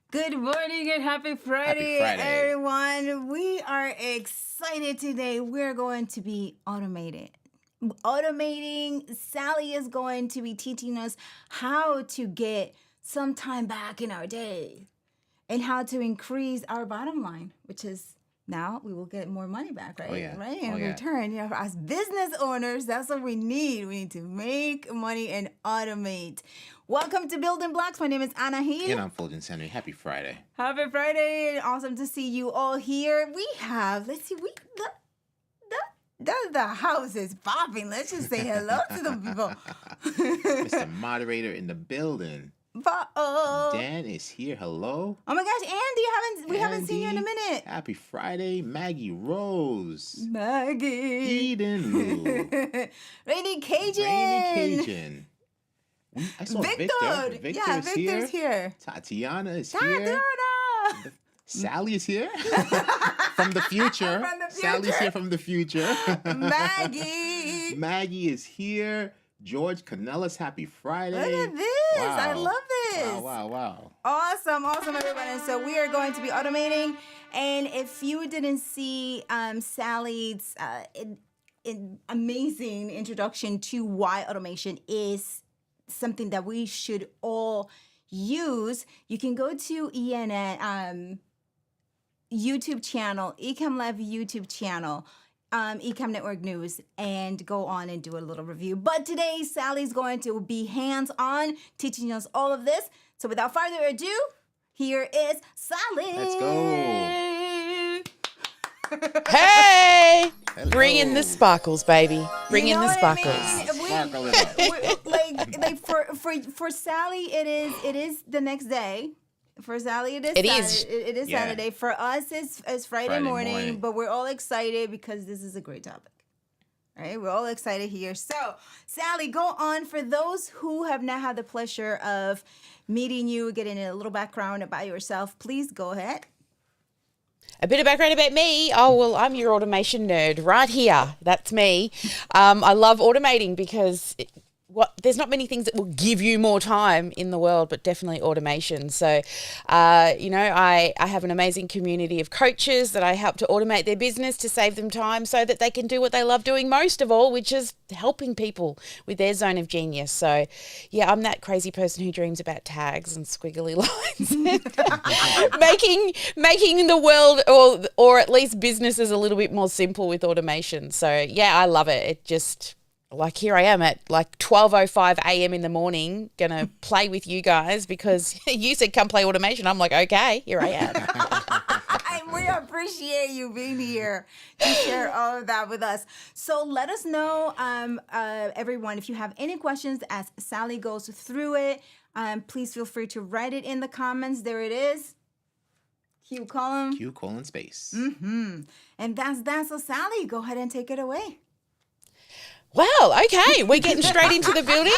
Good morning and happy Friday, everyone. We are excited today. We're going to be automating. Sally is going to be teaching us how to get some time back in our day and how to increase our bottom line, which is now we will get more money back, right? Oh, yeah. Right? In Oh, yeah. return, as business owners, that's what we need. We need to make money and automate. Welcome to Building Blocks. My name is Anna He. And I'm Fuljens. Happy Friday. Happy Friday. Awesome to see you all here. We have, the house is popping. Let's just say hello to the people. Mr. Moderator in the building. Dan is here. Hello. Oh my gosh, Andy, we haven't seen you in a minute. Happy Friday. Maggie Rose. Maggie. Eden Lou. Rainy Cajun. I saw Victor. Victor's here. Tatiana is here. Sally is here. From the future. Sally's here from the future. Maggie is here. George Canellas, happy Friday. Look at this. Wow. I love this. Wow. Awesome, everyone. And so we are going to be automating. And if you didn't see Sally's amazing introduction to why automation is something that we should all use, you can go to ENN YouTube channel, Ecamm Live YouTube channel, Ecamm Network News, and go on and do a little review. But today, Sally's going to be hands-on, teaching us all of this. So without further ado, here is Sally. Let's go. Hey! Hello. Bring in the sparkles, baby. Bring in the sparkles. For Sally, it is the next day. For Sally, it is Saturday. For us, it's Friday morning, but we're all excited because this is a great topic. All right, we're all excited here. So, Sally, go on. For those who have not had the pleasure of meeting you, getting a little background about yourself, please go ahead. A bit of background about me. Oh, well, I'm your automation nerd right here. That's me. I love automating because there's not many things that will give you more time in the world, but definitely automation. So, I have an amazing community of coaches that I help to automate their business to save them time so that they can do what they love doing most of all, which is helping people with their zone of genius. So, yeah, I'm that crazy person who dreams about tags and squiggly lines, making the world or at least businesses a little bit more simple with automation. So, yeah, I love it. It just... Like here I am at like 12:05 a.m. in the morning, gonna play with you guys because you said come play automation. I'm like, okay, here I am. We appreciate you being here to share all of that with us. So let us know, everyone, if you have any questions as Sally goes through it. Please feel free to write it in the comments. There it is. Q colon space. Mm-hmm. And that's that. So Sally, go ahead and take it away. Well, okay, we're getting straight into the building.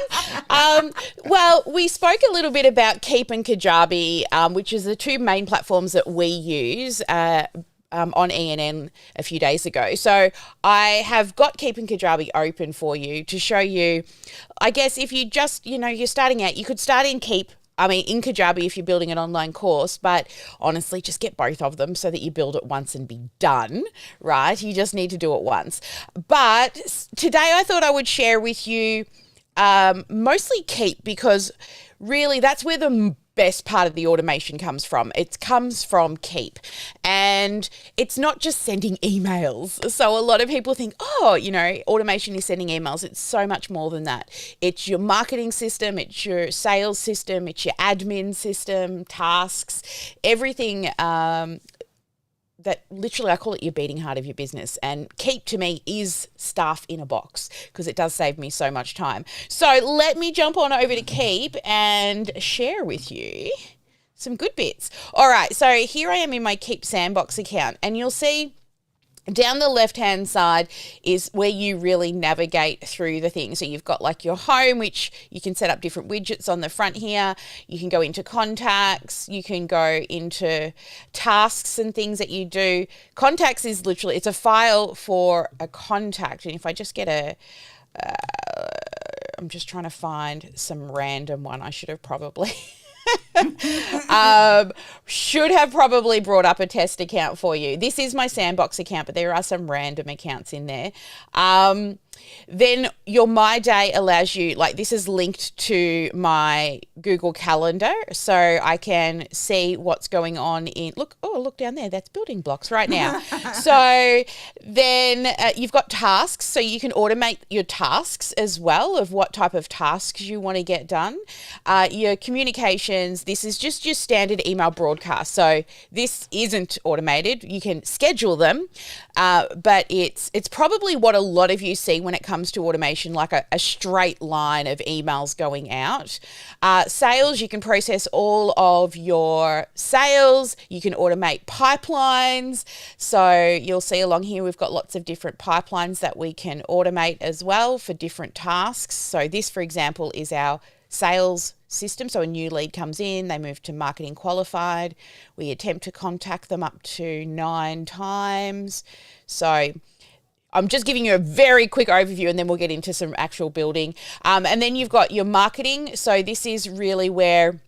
Well, we spoke a little bit about Keap and Kajabi, which is the two main platforms that we use on ENN a few days ago. So I have got Keap and Kajabi open for you to show you, I guess if you just, you're starting out, you could start in in Kajabi if you're building an online course, but honestly, just get both of them so that you build it once and be done, right? You just need to do it once. But today I thought I would share with you mostly Keap because really that's where the best part of the automation comes from. It comes from Keap. And it's not just sending emails. So a lot of people think, automation is sending emails. It's so much more than that. It's your marketing system, it's your sales system, it's your admin system, tasks, everything that literally I call it your beating heart of your business. And Keap to me is stuff in a box because it does save me so much time. So let me jump on over to Keap and share with you some good bits. All right, so here I am in my Keap Sandbox account and you'll see down the left-hand side is where you really navigate through the thing. So you've got like your home, which you can set up different widgets on the front here. You can go into contacts. You can go into tasks and things that you do. Contacts is literally, it's a file for a contact. And if I just get I'm just trying to find some random one. I should have probably Should have probably brought up a test account for you. This is my sandbox account, but there are some random accounts in there. Then your My Day allows you, like this is linked to my Google Calendar, so I can see what's going on in, look down there, that's BuildingBlocks right now. So then you've got tasks, so you can automate your tasks as well of what type of tasks you want to get done. Your communications, this is just your standard email broadcast. So this isn't automated. You can schedule them, but it's probably what a lot of you see when it comes to automation, like a straight line of emails going out. Sales, you can process all of your sales. You can automate pipelines. So you'll see along here, we've got lots of different pipelines that we can automate as well for different tasks. So this, for example, is our sales system. So a new lead comes in, they move to marketing qualified. We attempt to contact them up to 9 times. So I'm just giving you a very quick overview and then we'll get into some actual building. And then you've got your marketing. So this is really where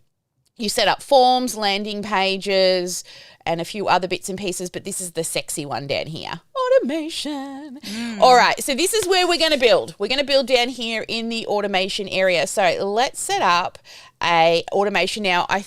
you set up forms, landing pages, and a few other bits and pieces, but this is the sexy one down here. Automation. All right, so this is where we're going to build. We're going to build down here in the automation area. So let's set up a automation now. I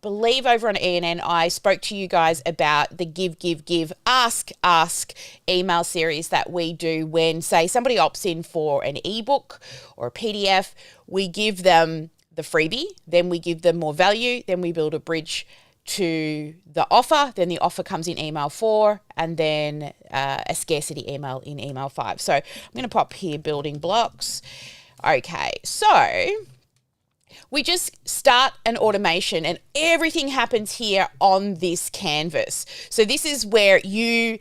believe over on ENN, I spoke to you guys about the give, ask email series that we do when, say, somebody opts in for an ebook or a PDF. We give them the freebie, then we give them more value, then we build a bridge to the offer, then the offer comes in email 4, and then a scarcity email in email 5. So I'm going to pop here building blocks. Okay, so we just start an automation and everything happens here on this canvas. So this is where you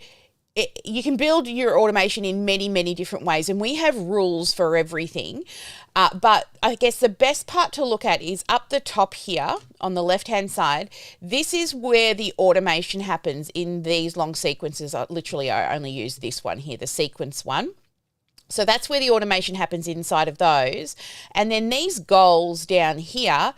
can build your automation in many different ways, and we have rules for everything. But I guess the best part to look at is up the top here on the left-hand side. This is where the automation happens in these long sequences. I only use this one here, the sequence one. So that's where the automation happens inside of those. And then these goals down here,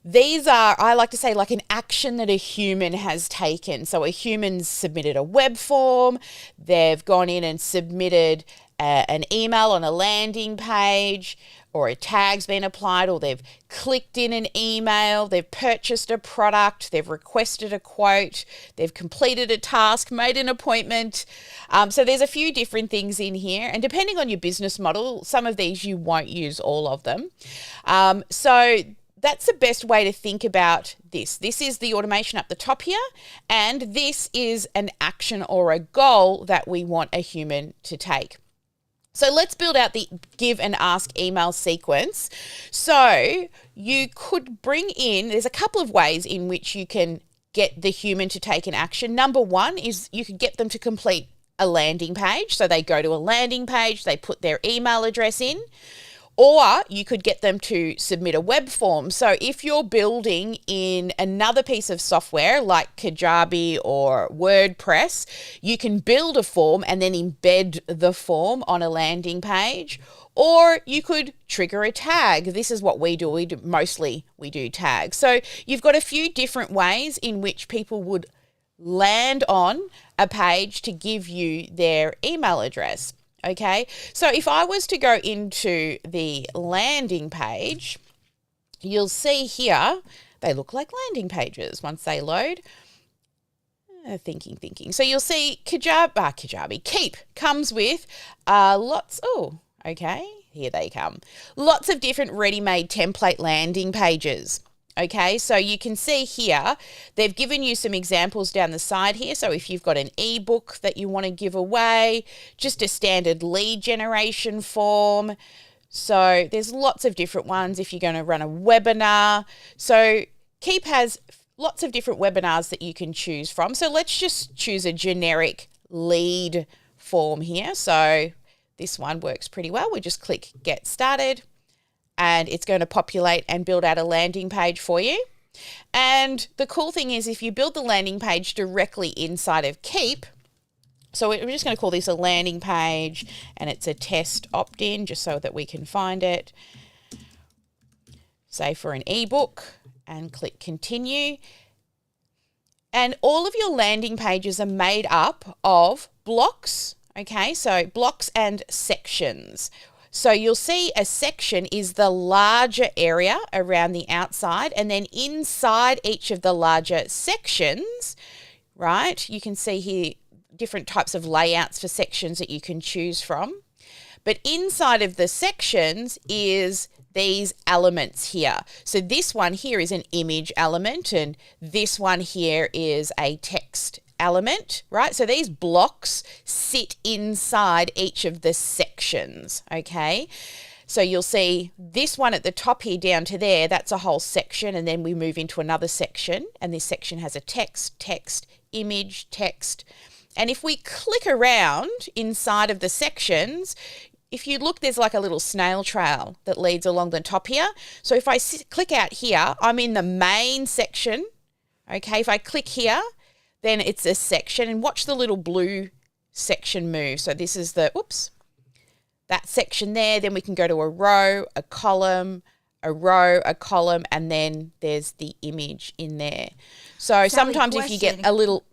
these are, I like to say, like an action that a human has taken. So a human's submitted a web form, they've gone in and submitted an email on a landing page, or a tag's been applied, or they've clicked in an email, they've purchased a product, they've requested a quote, they've completed a task, made an appointment. So there's a few different things in here, and depending on your business model, some of these you won't use all of them. So that's the best way to think about this. This is the automation up the top here, and this is an action or a goal that we want a human to take. So let's build out the give and ask email sequence. So you could bring in, there's a couple of ways in which you can get the human to take an action. Number one is you could get them to complete a landing page. So they go to a landing page, they put their email address in. Or you could get them to submit a web form. So if you're building in another piece of software like Kajabi or WordPress, you can build a form and then embed the form on a landing page. Or you could trigger a tag. This is what we do. We do tags. So you've got a few different ways in which people would land on a page to give you their email address. Okay, so if I was to go into the landing page, you'll see here, they look like landing pages once they load. Thinking. So you'll see Keap comes with here they come. Lots of different ready-made template landing pages. Okay, so you can see here, they've given you some examples down the side here. So if you've got an ebook that you want to give away, just a standard lead generation form. So there's lots of different ones if you're going to run a webinar. So Keap has lots of different webinars that you can choose from. So let's just choose a generic lead form here. So this one works pretty well. We just click Get Started, and it's going to populate and build out a landing page for you. And the cool thing is if you build the landing page directly inside of Keap, so we're just going to call this a landing page, and it's a test opt-in just so that we can find it. Say for an ebook, and click continue. And all of your landing pages are made up of blocks, okay? So blocks and sections. So you'll see a section is the larger area around the outside, and then inside each of the larger sections, right, you can see here different types of layouts for sections that you can choose from. But inside of the sections is these elements here. So this one here is an image element, and this one here is a text element, right? So these blocks sit inside each of the sections, okay? So you'll see this one at the top here down to there, that's a whole section, and then we move into another section, and this section has a text, image, text. And if we click around inside of the sections, if you look, there's like a little snail trail that leads along the top here. So if I click out here, I'm in the main section, okay? If I click here, then it's a section, and watch the little blue section move. So this is the, that section there. Then we can go to a row, a column, a row, a column, and then there's the image in there. So Sally, sometimes if you get a little...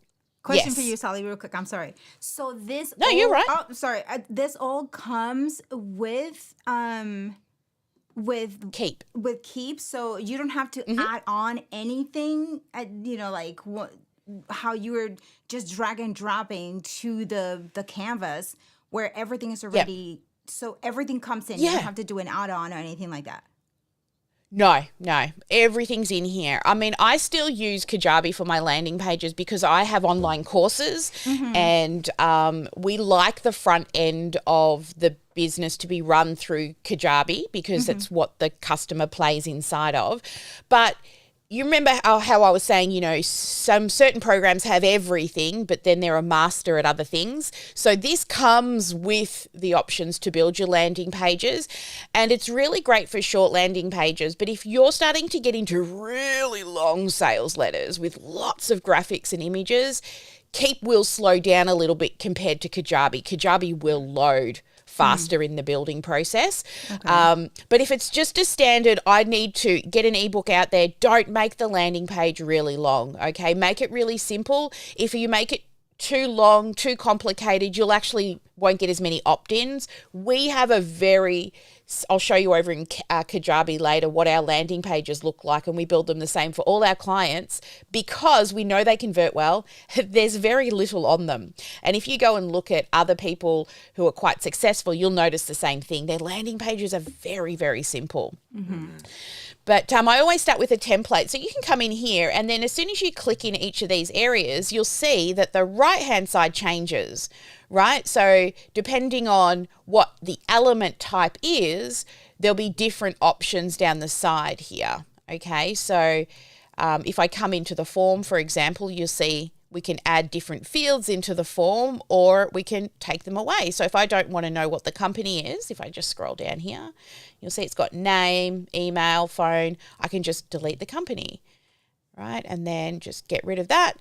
Question for you, Sally, real quick. I'm sorry. So this... No, you're right. Oh, sorry. This all comes with Keap. With Keap, so you don't have to add on anything, like how you were just drag and dropping to the canvas where everything is already, so everything comes in. You don't have to do an add-on or anything like that. No, everything's in here. I mean, I still use Kajabi for my landing pages because I have online courses, and we like the front end of the business to be run through Kajabi because that's what the customer plays inside of. But you remember how I was saying, some certain programs have everything, but then they're a master at other things. So this comes with the options to build your landing pages, and it's really great for short landing pages. But if you're starting to get into really long sales letters with lots of graphics and images, Keap will slow down a little bit compared to Kajabi. Kajabi will load faster in the building process. Okay. But if it's just a standard, I need to get an ebook out there. Don't make the landing page really long, okay? Make it really simple. If you make it too long, too complicated, you'll actually won't get as many opt-ins. We have I'll show you over in Kajabi later what our landing pages look like, and we build them the same for all our clients because we know they convert well. There's very little on them. And if you go and look at other people who are quite successful, you'll notice the same thing. Their landing pages are very, very simple. But I always start with a template. So you can come in here, and then as soon as you click in each of these areas, you'll see that the right-hand side changes, right? So depending on what the element type is, there'll be different options down the side here, okay? So if I come into the form, for example, you'll see we can add different fields into the form, or we can take them away. So if I don't want to know what the company is, if I just scroll down here, you'll see it's got name, email, phone. I can just delete the company, right? And then just get rid of that.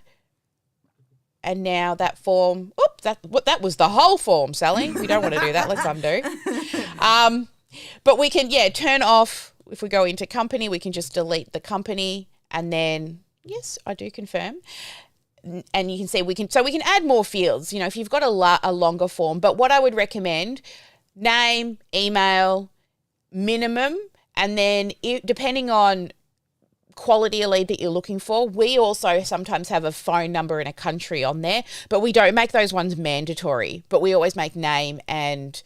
And now that form, that was the whole form, Sally. We don't want to do that. Let's undo. But we can, turn off. If we go into company, we can just delete the company, and then, yes, I do confirm. And you can see we can add more fields, if you've got a longer form. But what I would recommend, name, email, minimum, and then depending on quality of lead that you're looking for, we also sometimes have a phone number and a country on there, but we don't make those ones mandatory, but we always make name and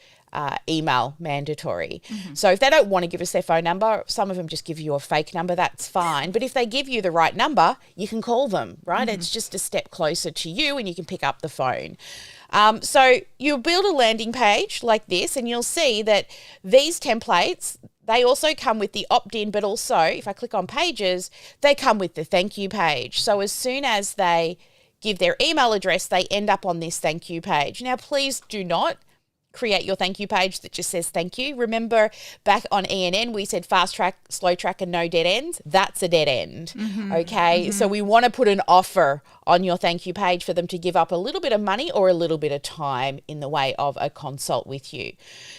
email mandatory. So if they don't want to give us their phone number, some of them just give you a fake number, that's fine. But if they give you the right number, you can call them, right? It's just a step closer to you, and you can pick up the phone. So you'll build a landing page like this, and you'll see that these templates, they also come with the opt-in, but also if I click on pages, they come with the thank you page. So as soon as they give their email address, they end up on this thank you page. Now, please do not create your thank you page that just says thank you. Remember back on ENN, we said fast track, slow track, and no dead ends. That's a dead end. Okay. So we want to put an offer on your thank you page for them to give up a little bit of money or a little bit of time in the way of a consult with you.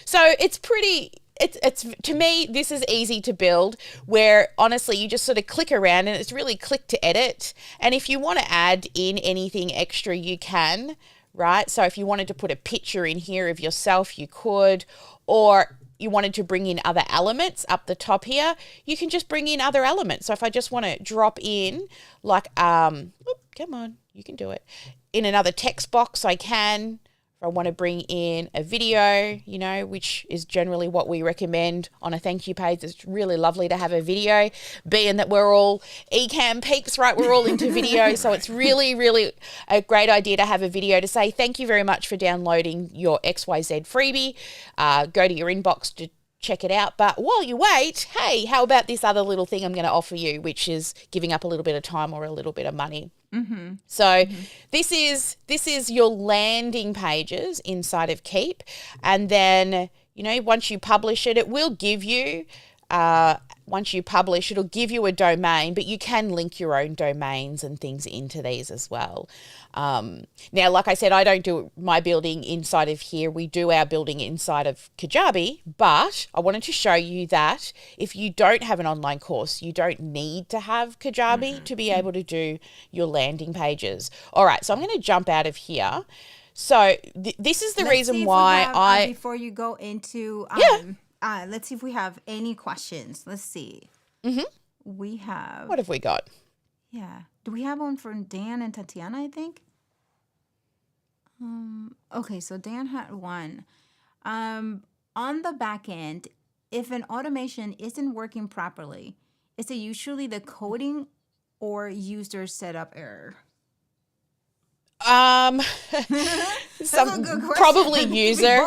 So it's pretty it's to me, this is easy to build, where honestly you just sort of click around and it's really click to edit. And if you want to add in anything extra, you can, right? So if you wanted to put a picture in here of yourself, you could, or you wanted to bring in other elements up the top here, you can just bring in other elements. So if I just want to drop in like, come on, you can do it. In another text box, I can. I want to bring in a video, you know, which is generally what we recommend on a thank you page. It's really lovely to have a video, being that we're all Ecamm peeps, right? We're all into video. So it's really, really a great idea to have a video to say thank you very much for downloading your XYZ freebie. Go to your inbox to check it out. But while you wait, hey, how about this other little thing I'm going to offer you, which is giving up a little bit of time or a little bit of money. So this is your landing pages inside of Keap. And then, you know, once you publish it, it will give you, it'll give you a domain, but you can link your own domains and things into these as well. Now, like I said, I don't do my building inside of here. We do our building inside of Kajabi, but I wanted to show you that if you don't have an online course, you don't need to have Kajabi to be able to do your landing pages. All right, so I'm going to jump out of here. So this is the reason why before you go into let's see if we have any questions. Let's see. We have. What have we got? Yeah. Do we have one from Dan and Tatiana, I think? Okay, so Dan had one. On the back end, if an automation isn't working properly, is it usually the coding or user setup error? Probably user.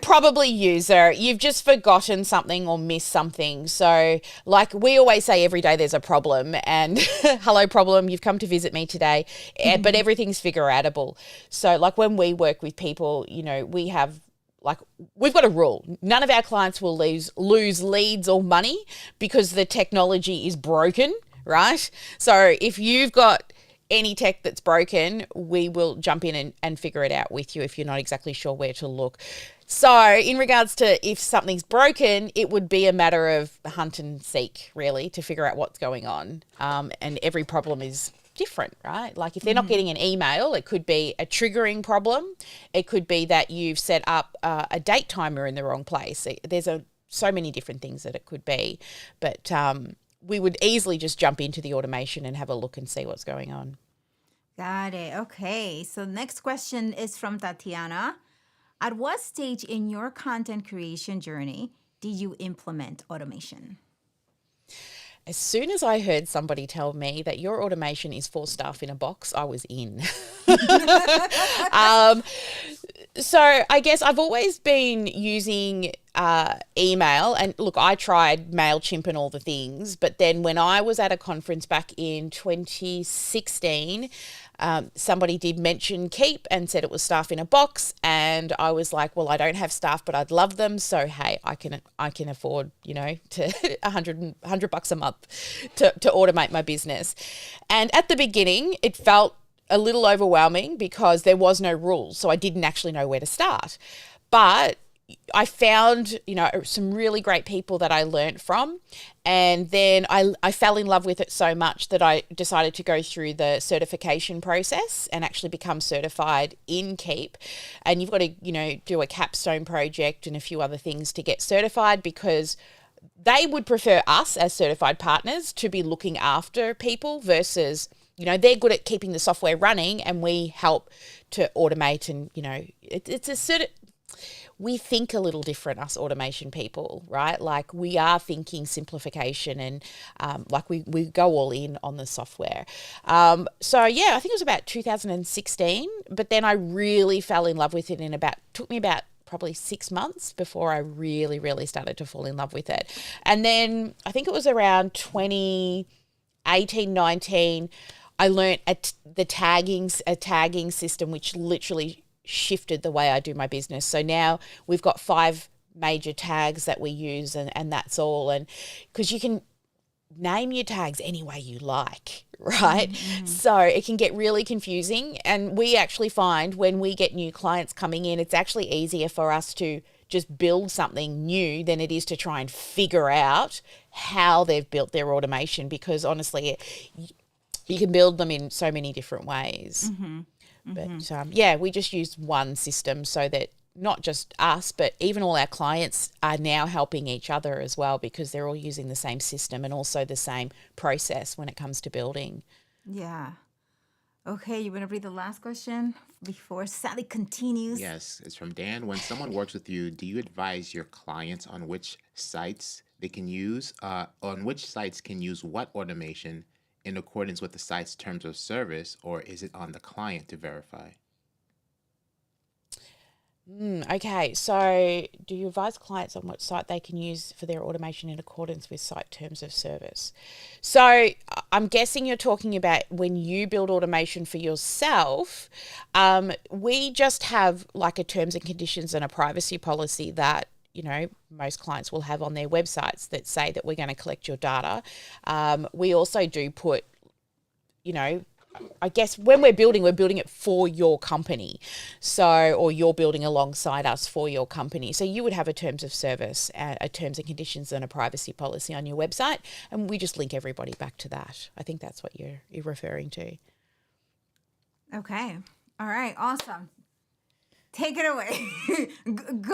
Probably user. You've just forgotten something or missed something. So like we always say, every day there's a problem, and hello problem, you've come to visit me today, but everything's figure outable. So like when we work with people, you know, we've got a rule. None of our clients will lose leads or money because the technology is broken, right? So if you've got any tech that's broken, we will jump in and figure it out with you if you're not exactly sure where to look. So in regards to if something's broken, it would be a matter of hunt and seek, really, to figure out what's going on. And every problem is different, right? Like if they're not getting an email, it could be a triggering problem. It could be that you've set up a date timer in the wrong place. There's so many different things that it could be. But we would easily just jump into the automation and have a look and see what's going on. Got it. Okay. So next question is from Tatiana. At what stage in your content creation journey did you implement automation? As soon as I heard somebody tell me that your automation is 4 staff in a box, I was in. So I guess I've always been using email, and look, I tried MailChimp and all the things, but then when I was at a conference back in 2016, somebody did mention Keap and said it was staff in a box, and I was like, well, I don't have staff, but I'd love them, so hey, I can afford, you know, to $100 a month to automate my business. And at the beginning, it felt a little overwhelming because there was no rules, so I didn't actually know where to start. But I found, you know, some really great people that I learned from, and then I fell in love with it so much that I decided to go through the certification process and actually become certified in Keap. And you've got to, you know, do a capstone project and a few other things to get certified, because they would prefer us as certified partners to be looking after people versus, you know, they're good at keeping the software running and we help to automate. And, you know, it's a certain, we think a little different, us automation people, right? Like we are thinking simplification, and like we go all in on the software. So yeah, I think it was about 2016, but then I really fell in love with it took me about probably 6 months before I really, really started to fall in love with it. And then I think it was around 2018, 19, I learned a tagging system, which literally shifted the way I do my business. So now we've got 5 major tags that we use, and that's all. And because you can name your tags any way you like, right? So it can get really confusing. And we actually find when we get new clients coming in, it's actually easier for us to just build something new than it is to try and figure out how they've built their automation, because honestly, you can build them in so many different ways. But yeah, we just use one system so that not just us, but even all our clients are now helping each other as well, because they're all using the same system and also the same process when it comes to building. Yeah. Okay, you want to read the last question before Sally continues? Yes, it's from Dan. When someone works with you, do you advise your clients on which sites they can use, can use what automation in accordance with the site's terms of service, or is it on the client to verify? Okay, so do you advise clients on what site they can use for their automation in accordance with site terms of service? So I'm guessing you're talking about when you build automation for yourself. We just have like a terms and conditions and a privacy policy that, you know, most clients will have on their websites that say that we're going to collect your data. We also do put, you know, I guess when we're building it for your company. So, or you're building alongside us for your company. So you would have a terms of service, a terms and conditions and a privacy policy on your website. And we just link everybody back to that. I think that's what you're referring to. Okay. All right. Awesome. Take it away.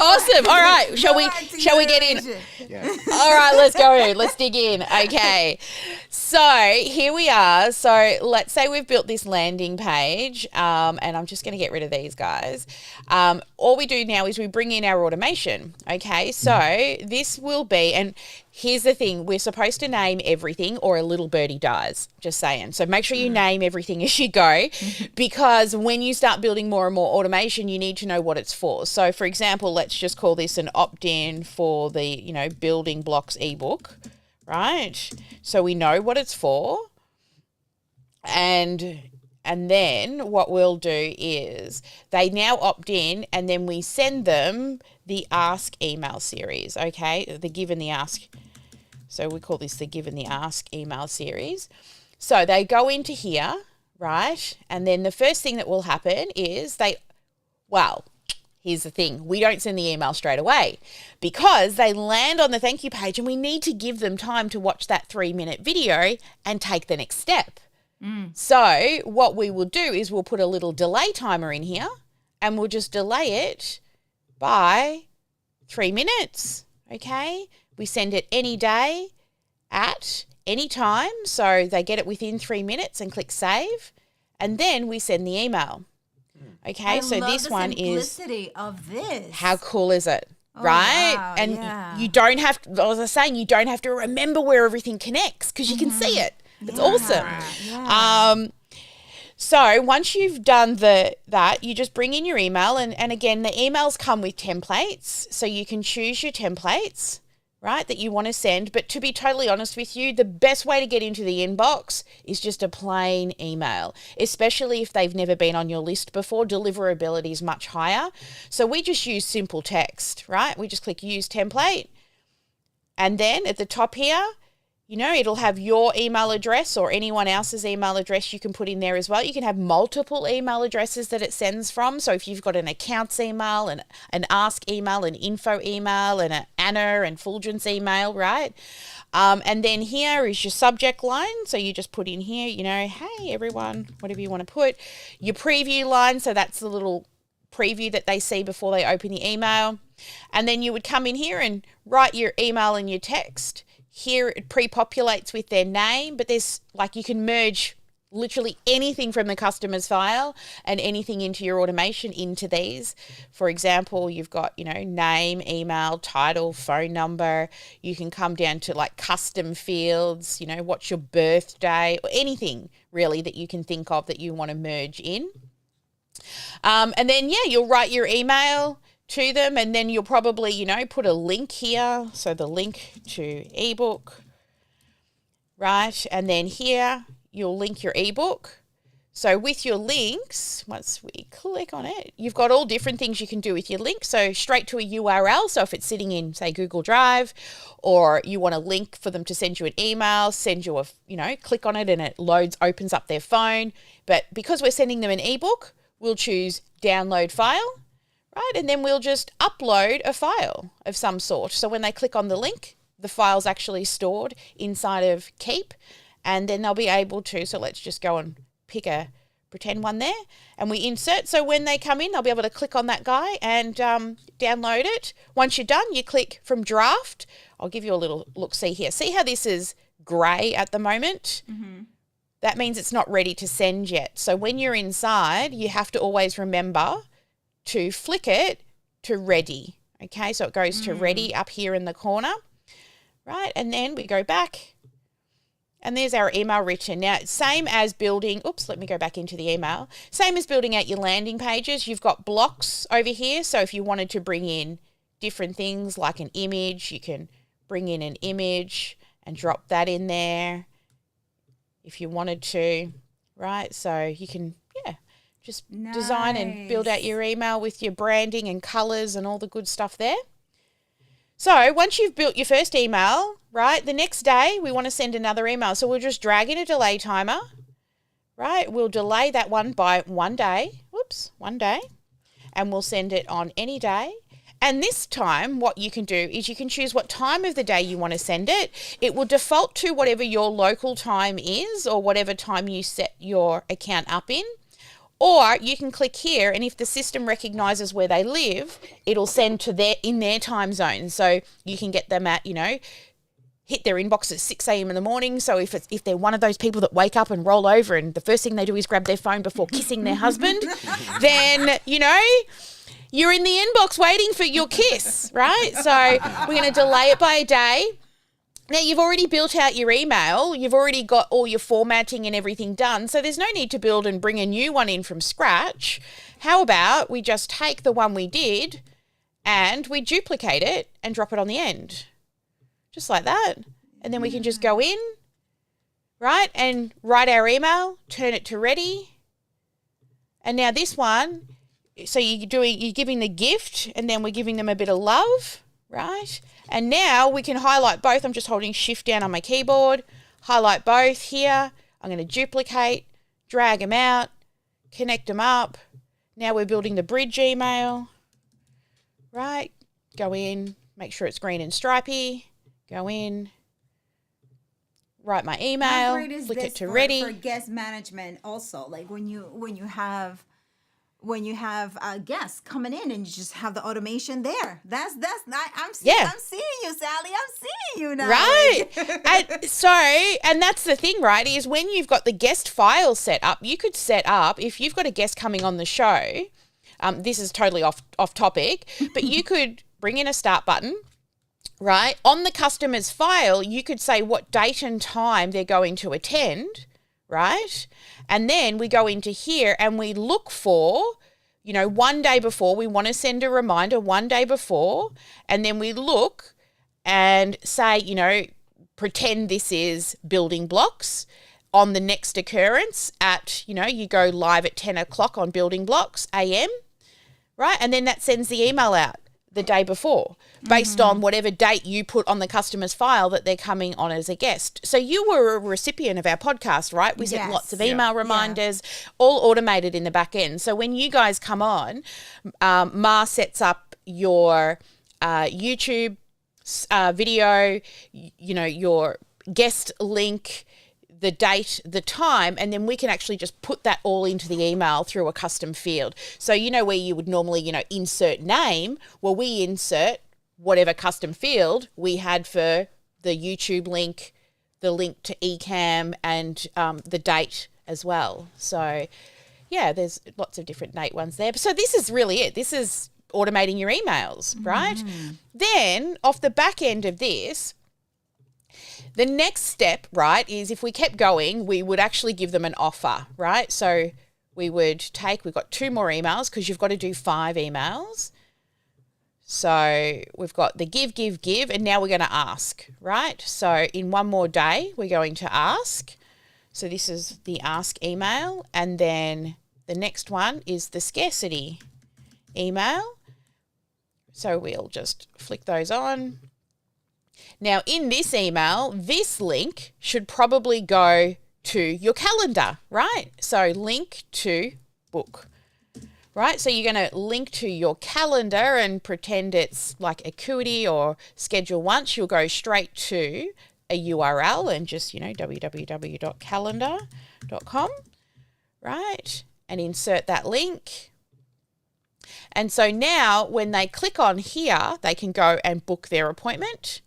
Awesome. All right. Shall we get in? Yeah. All right, let's go. Let's dig in. Okay. So here we are. So let's say we've built this landing page, and I'm just going to get rid of these guys. All we do now is we bring in our automation. Okay. So this will be, and here's the thing, we're supposed to name everything or a little birdie dies, just saying. So make sure you name everything as you go, because when you start building more and more automation, you need to know what it's for. So for example, let's just call this an opt-in for the, you know, BuildingBlocks ebook, right? So we know what it's for. And then what we'll do is they now opt in, and then we send them the ask email series, okay? The give and the ask. So we call this the give and the ask email series. So they go into here, right? And then the first thing that will happen is here's the thing. We don't send the email straight away because they land on the thank you page, and we need to give them time to watch that 3-minute video and take the next step. So what we will do is we'll put a little delay timer in here, and we'll just delay it by 3 minutes, okay? We send it any day at any time, so they get it within 3 minutes and click save, and then we send the email. Okay, so this one is simplicity of this. How cool is it? Right? Wow, and yeah. you don't have to, as I was saying, you don't have to remember where everything connects because you can see it. It's awesome. Yeah. So once you've done that, you just bring in your email, and again, the emails come with templates, so you can choose your templates, right, that you want to send. But to be totally honest with you, the best way to get into the inbox is just a plain email, especially if they've never been on your list before. Deliverability is much higher. So we just use simple text, right? We just click use template, and then at the top here, you know, it'll have your email address or anyone else's email address you can put in there as well. You can have multiple email addresses that it sends from. So if you've got an accounts email, an ask email, an info email, and an Anna and Fuljens email, right? And then here is your subject line. So you just put in here, you know, hey, everyone, whatever you want to put. Your preview line, so that's the little preview that they see before they open the email. And then you would come in here and write your email and your text. Here it pre-populates with their name, but there's you can merge literally anything from the customer's file and anything into your automation into these. For example, you've got, you know, name, email, title, phone number. You can come down to custom fields, you know, what's your birthday, or anything really that you can think of that you want to merge in. And then, you'll write your email to them, and then you'll probably, you know, put a link here. So the link to ebook, right? And then here you'll link your ebook. So with your links, once we click on it, you've got all different things you can do with your link. So straight to a URL. So if it's sitting in, say, Google Drive, or you want a link for them to send you an email, send you click on it and it opens up their phone. But because we're sending them an ebook, we'll choose download file, right? And then we'll just upload a file of some sort. So when they click on the link, the file's actually stored inside of Keap, and then they'll be able to, so let's just go and pick a pretend one there, and we insert. So when they come in, they'll be able to click on that guy and download it. Once you're done, you click from draft. I'll give you a little look-see here. See how this is grey at the moment? Mm-hmm. That means it's not ready to send yet. So when you're inside, you have to always remember to flick it to ready. Okay, so it goes to ready up here in the corner, right? And then we go back. And there's our email written. Now, same as building, let me go back into the email. Same as building out your landing pages. You've got blocks over here. So if you wanted to bring in different things like an image, you can bring in an image and drop that in there if you wanted to, right? So you can, just design and build out your email with your branding and colours and all the good stuff there. So once you've built your first email, right, the next day we want to send another email. So we'll just drag in a delay timer, right? We'll delay that one by 1 day. 1 day. And we'll send it on any day. And this time what you can do is you can choose what time of the day you want to send it. It will default to whatever your local time is or whatever time you set your account up in. Or you can click here, and if the system recognises where they live, it'll send to their time zone. So you can get them at, hit their inbox at 6 a.m. in the morning. So if they're one of those people that wake up and roll over and the first thing they do is grab their phone before kissing their husband, then, you're in the inbox waiting for your kiss, right? So we're going to delay it by a day. Now, you've already built out your email. You've already got all your formatting and everything done. So there's no need to build and bring a new one in from scratch. How about we just take the one we did and we duplicate it and drop it on the end, just like that. And then we can just go in, right, and write our email, turn it to ready. And now this one, so you're giving the gift and then we're giving them a bit of love, right? And now we can highlight both. I'm just holding shift down on my keyboard, highlight both here. I'm going to duplicate, drag them out, connect them up. Now we're building the bridge email, right? Go in, make sure it's green and stripy. Go in, write my email, flick it to ready. For guest management also, like when you have guests coming in and you just have the automation there. I'm seeing you, Sally. I'm seeing you now. Right. and that's the thing, right, is when you've got the guest file set up, you could set up, if you've got a guest coming on the show, this is totally off topic, but you could bring in a start button, right? On the customer's file, you could say what date and time they're going to attend, right? And then we go into here and we look for, 1 day before. We want to send a reminder 1 day before. And then we look and say, pretend this is BuildingBlocks on the next occurrence at, you go live at 10 o'clock on BuildingBlocks AM, right? And then that sends the email out the day before based on whatever date you put on the customer's file that they're coming on as a guest. So you were a recipient of our podcast, right? We sent lots of email reminders, all automated in the back end. So when you guys come on, Ma sets up your YouTube video, your guest link, the date, the time, and then we can actually just put that all into the email through a custom field. So where you would normally, insert name, well, we insert whatever custom field we had for the YouTube link, the link to Ecamm, and the date as well. So, there's lots of different date ones there. So this is really it. This is automating your emails, right? Then off the back end of this, the next step, right, is if we kept going, we would actually give them an offer, right? So we've got 2 more emails because you've got to do 5 emails. So we've got the give, and now we're going to ask, right? So in 1 more day, we're going to ask. So this is the ask email, and then the next one is the scarcity email. So we'll just flick those on. Now in this email, this link should probably go to your calendar, right? So link to book, right? So you're going to link to your calendar and pretend it's like Acuity or Schedule Once. You'll go straight to a URL and just, www.calendar.com, right? And insert that link. And so now when they click on here, they can go and book their appointment.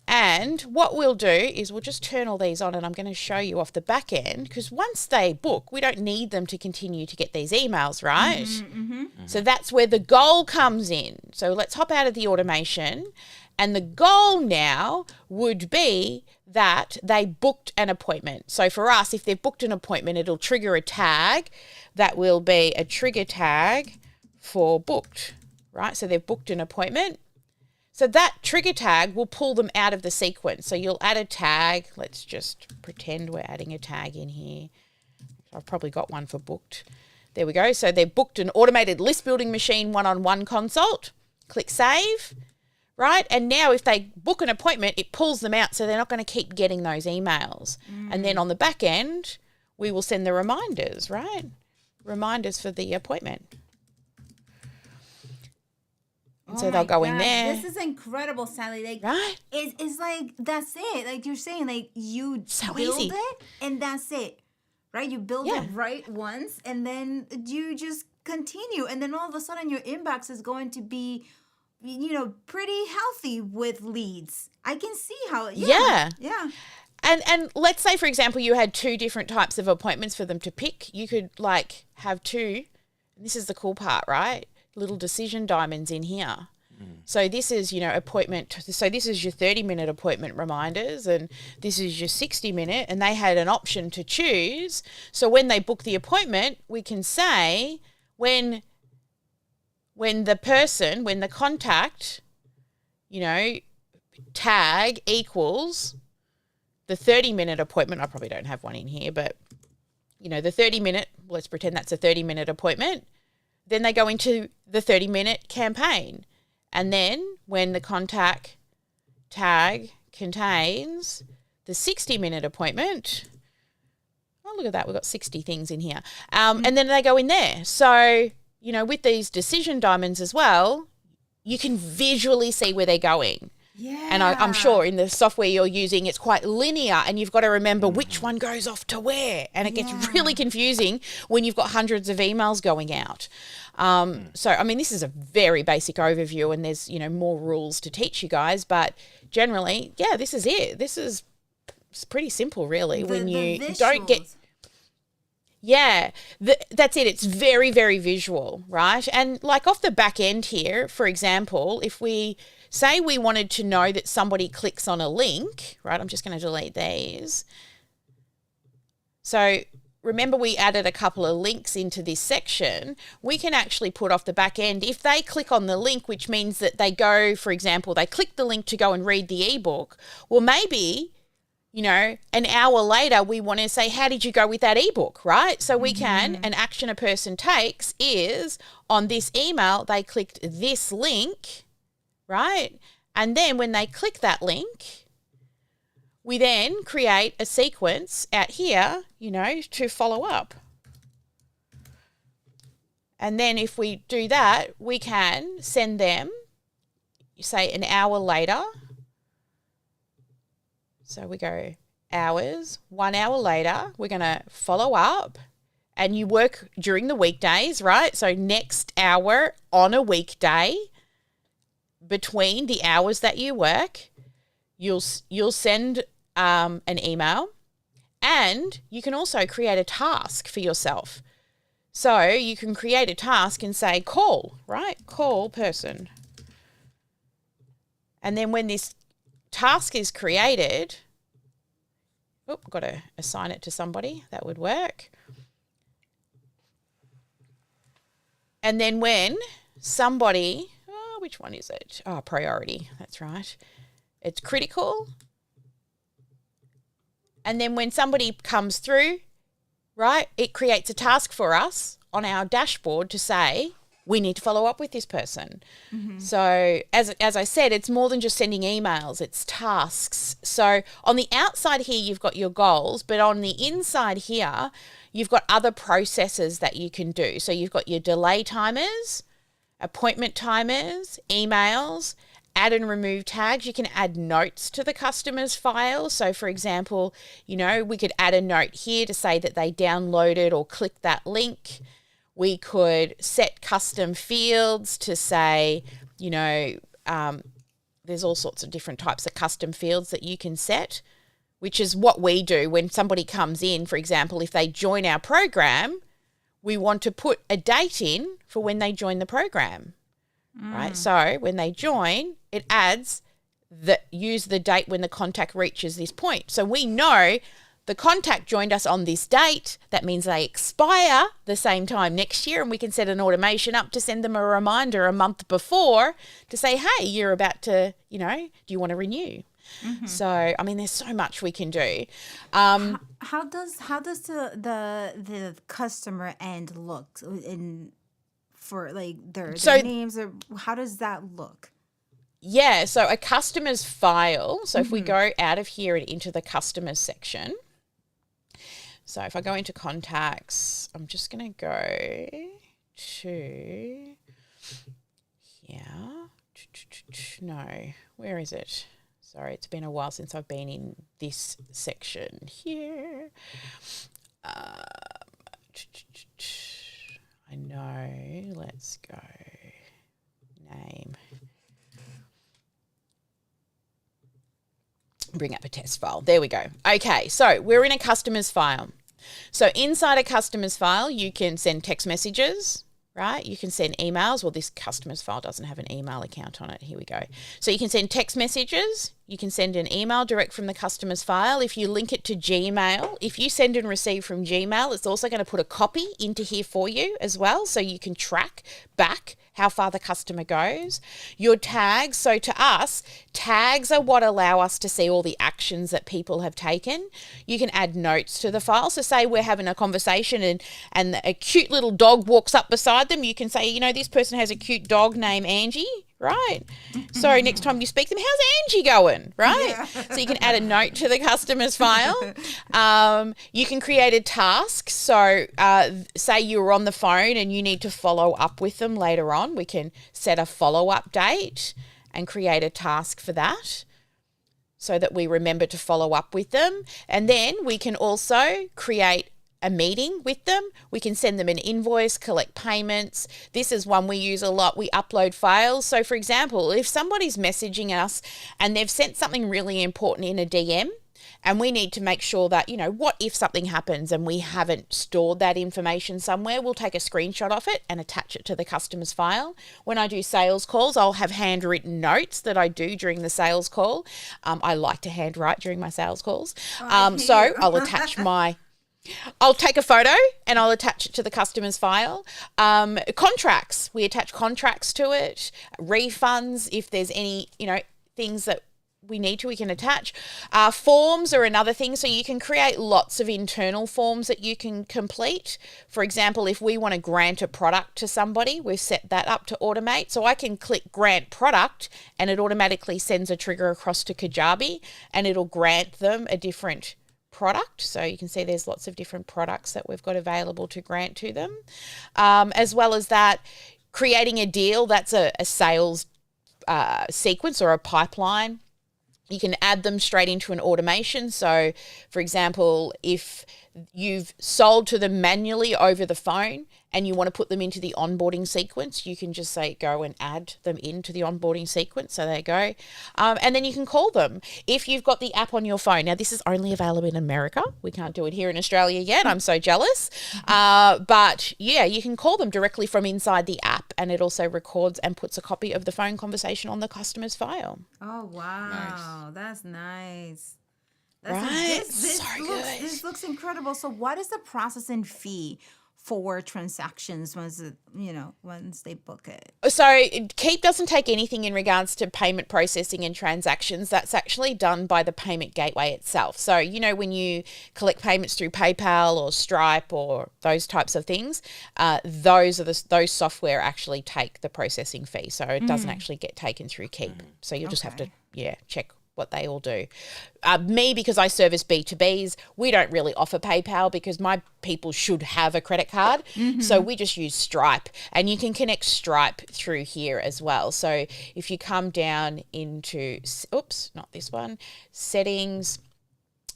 And what we'll do is we'll just turn all these on, and I'm going to show you off the back end, because once they book, we don't need them to continue to get these emails, right? So that's where the goal comes in. So let's hop out of the automation. And the goal now would be that they booked an appointment. So for us, if they've booked an appointment, it'll trigger a tag. That will be a trigger tag for booked, right? So they've booked an appointment. So that trigger tag will pull them out of the sequence. So you'll add a tag. Let's just pretend we're adding a tag in here. I've probably got one for booked. There we go. So they've booked an automated list building machine one-on-one consult. Click save. Right? And now if they book an appointment, it pulls them out, so they're not going to keep getting those emails. And then on the back end, we will send the reminders, right? Reminders for the appointment. And so they'll go in there. This is incredible, Sally. Like, right? It's like, that's it. Like you're saying, like you So build easy. it and that's it. Right? You build it right once and then you just continue. And then all of a sudden your inbox is going to be pretty healthy with leads. I can see how. Yeah. And let's say, for example, you had 2 different types of appointments for them to pick. You could have 2. And this is the cool part, right? Little decision diamonds in here. So this is, appointment. So this is your 30-minute appointment reminders, and this is your 60-minute, and they had an option to choose. So when they book the appointment, we can say when the contact, tag equals the 30-minute appointment. I probably don't have one in here, but, the 30-minute, let's pretend that's a 30-minute appointment. Then they go into the 30-minute campaign. And then when the contact tag contains the 60-minute appointment, oh, look at that. We've got 60 things in here. And then they go in there. So, with these decision diamonds as well, you can visually see where they're going. Yeah. And I'm sure in the software you're using, it's quite linear, and you've got to remember which one goes off to where. And it gets really confusing when you've got hundreds of emails going out. So, this is a very basic overview, and there's, more rules to teach you guys. But generally, this is it. It's pretty simple, really. When you don't get... Yeah, that's it. It's very, very visual, right? And off the back end here, for example, if we say we wanted to know that somebody clicks on a link, right? I'm just going to delete these. So remember we added a couple of links into this section. We can actually put off the back end, if they click on the link, which means that they go, for example, they click the link to go and read the ebook. Well, maybe... an hour later, we want to say, how did you go with that ebook, right? So we can, an action a person takes is on this email, they clicked this link, right? And then when they click that link, we then create a sequence out here, to follow up. And then if we do that, we can send them, say, an hour later. So we go hours, 1 hour later, we're going to follow up, and you work during the weekdays, right? So next hour on a weekday, between the hours that you work, you'll send an email, and you can also create a task for yourself. So you can create a task and say call, right? Call person. And then when this task is created, got to assign it to somebody, that would work. And then when somebody, which one is it? Priority, that's right. It's critical. And then when somebody comes through, right, it creates a task for us on our dashboard to say, we need to follow up with this person. So as I said, it's more than just sending emails, it's tasks. So on the outside here, you've got your goals, but on the inside here, you've got other processes that you can do. So you've got your delay timers, appointment timers, emails, add and remove tags. You can add notes to the customer's file. So for example, we could add a note here to say that they downloaded or clicked that link. We could set custom fields to say, there's all sorts of different types of custom fields that you can set, which is what we do when somebody comes in. For example, if they join our program, we want to put a date in for when they join the program, right? So when they join, it adds use the date when the contact reaches this point. So we know the contact joined us on this date. That means they expire the same time next year, and we can set an automation up to send them a reminder a month before to say, hey, you're about to, do you want to renew? So, there's so much we can do. How does the customer end look for like their names, or how does that look? Yeah, so a customer's file. So if we go out of here and into the customers section, so if I go into contacts, I'm just going to go to here. No, where is it? Sorry, it's been a while since I've been in this section here. I know, let's go. Name. Bring up a test file. There we go. Okay, so we're in a customer's file. So inside a customer's file, you can send text messages, right? You can send emails. Well, this customer's file doesn't have an email account on it. Here we go. So you can send text messages. You can send an email direct from the customer's file. If you link it to Gmail, if you send and receive from Gmail, it's also going to put a copy into here for you as well, so you can track back how far the customer goes. Your tags, so to us, tags are what allow us to see all the actions that people have taken. You can add notes to the file. So say we're having a conversation and a cute little dog walks up beside them. You can say, this person has a cute dog named Angie, right? So next time you speak to them, how's Angie going, right? Yeah. So you can add a note to the customer's file. You can create a task. So say you were on the phone and you need to follow up with them later on. We can set a follow-up date and create a task for that so that we remember to follow up with them. And then we can also create a meeting with them. We can send them an invoice, collect payments. This is one we use a lot. We upload files. So for example, if somebody's messaging us and they've sent something really important in a DM, and we need to make sure that, what if something happens and we haven't stored that information somewhere, we'll take a screenshot of it and attach it to the customer's file. When I do sales calls, I'll have handwritten notes that I do during the sales call. I like to handwrite during my sales calls. So I'll take a photo and I'll attach it to the customer's file. Contracts, we attach contracts to it. Refunds, if there's any, things that we need to, we can attach. Forms are another thing. So you can create lots of internal forms that you can complete. For example, if we want to grant a product to somebody, we've set that up to automate. So I can click grant product and it automatically sends a trigger across to Kajabi and it'll grant them a different product. So you can see there's lots of different products that we've got available to grant to them. As well as that, creating a deal, that's a sales sequence or a pipeline. You can add them straight into an automation. So, for example, if you've sold to them manually over the phone and you want to put them into the onboarding sequence, you can just say go and add them into the onboarding sequence. So there you go. And then you can call them. If you've got the app on your phone, now this is only available in America. We can't do it here in Australia yet. I'm so jealous. But yeah, you can call them directly from inside the app and it also records and puts a copy of the phone conversation on the customer's file. Oh, wow. That's nice. Right? This looks incredible. So what is the processing fee for transactions once they book it? So Keap doesn't take anything in regards to payment processing and transactions. That's actually done by the payment gateway itself. So, when you collect payments through PayPal or Stripe or those types of things, those software actually take the processing fee. So it doesn't actually get taken through Keap. So you'll just have to, check what they all do. Me, because I service B2Bs, we don't really offer PayPal because my people should have a credit card. So we just use Stripe, and you can connect Stripe through here as well. So if you come down into, not this one, settings,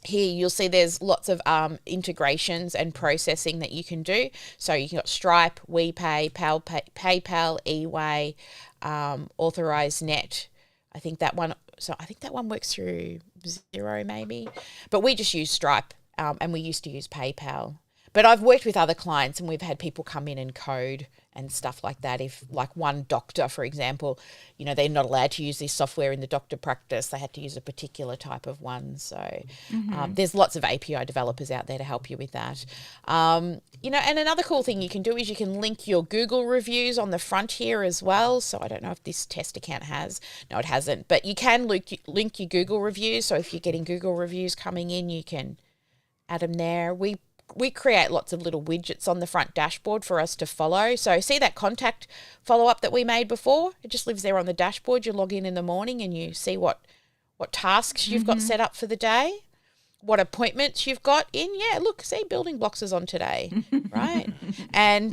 here you'll see there's lots of integrations and processing that you can do. So you can got Stripe, WePay, PayPal, eWay, Authorized Net. I think that one works through Xero maybe, but we just use Stripe, and we used to use PayPal. But I've worked with other clients, and we've had people come in and code and stuff like that. If, like, one doctor, for example, they're not allowed to use this software in the doctor practice. They had to use a particular type of one. So there's lots of API developers out there to help you with that. And another cool thing you can do is you can link your Google reviews on the front here as well. So I don't know if this test account has. No, it hasn't. But you can link your Google reviews. So if you're getting Google reviews coming in, you can add them there. We create lots of little widgets on the front dashboard for us to follow. So see that contact follow-up that we made before? It just lives there on the dashboard. You log in the morning and you see what tasks you've got set up for the day, what appointments you've got in. Yeah, look, see, BuildingBlocks is on today, right? And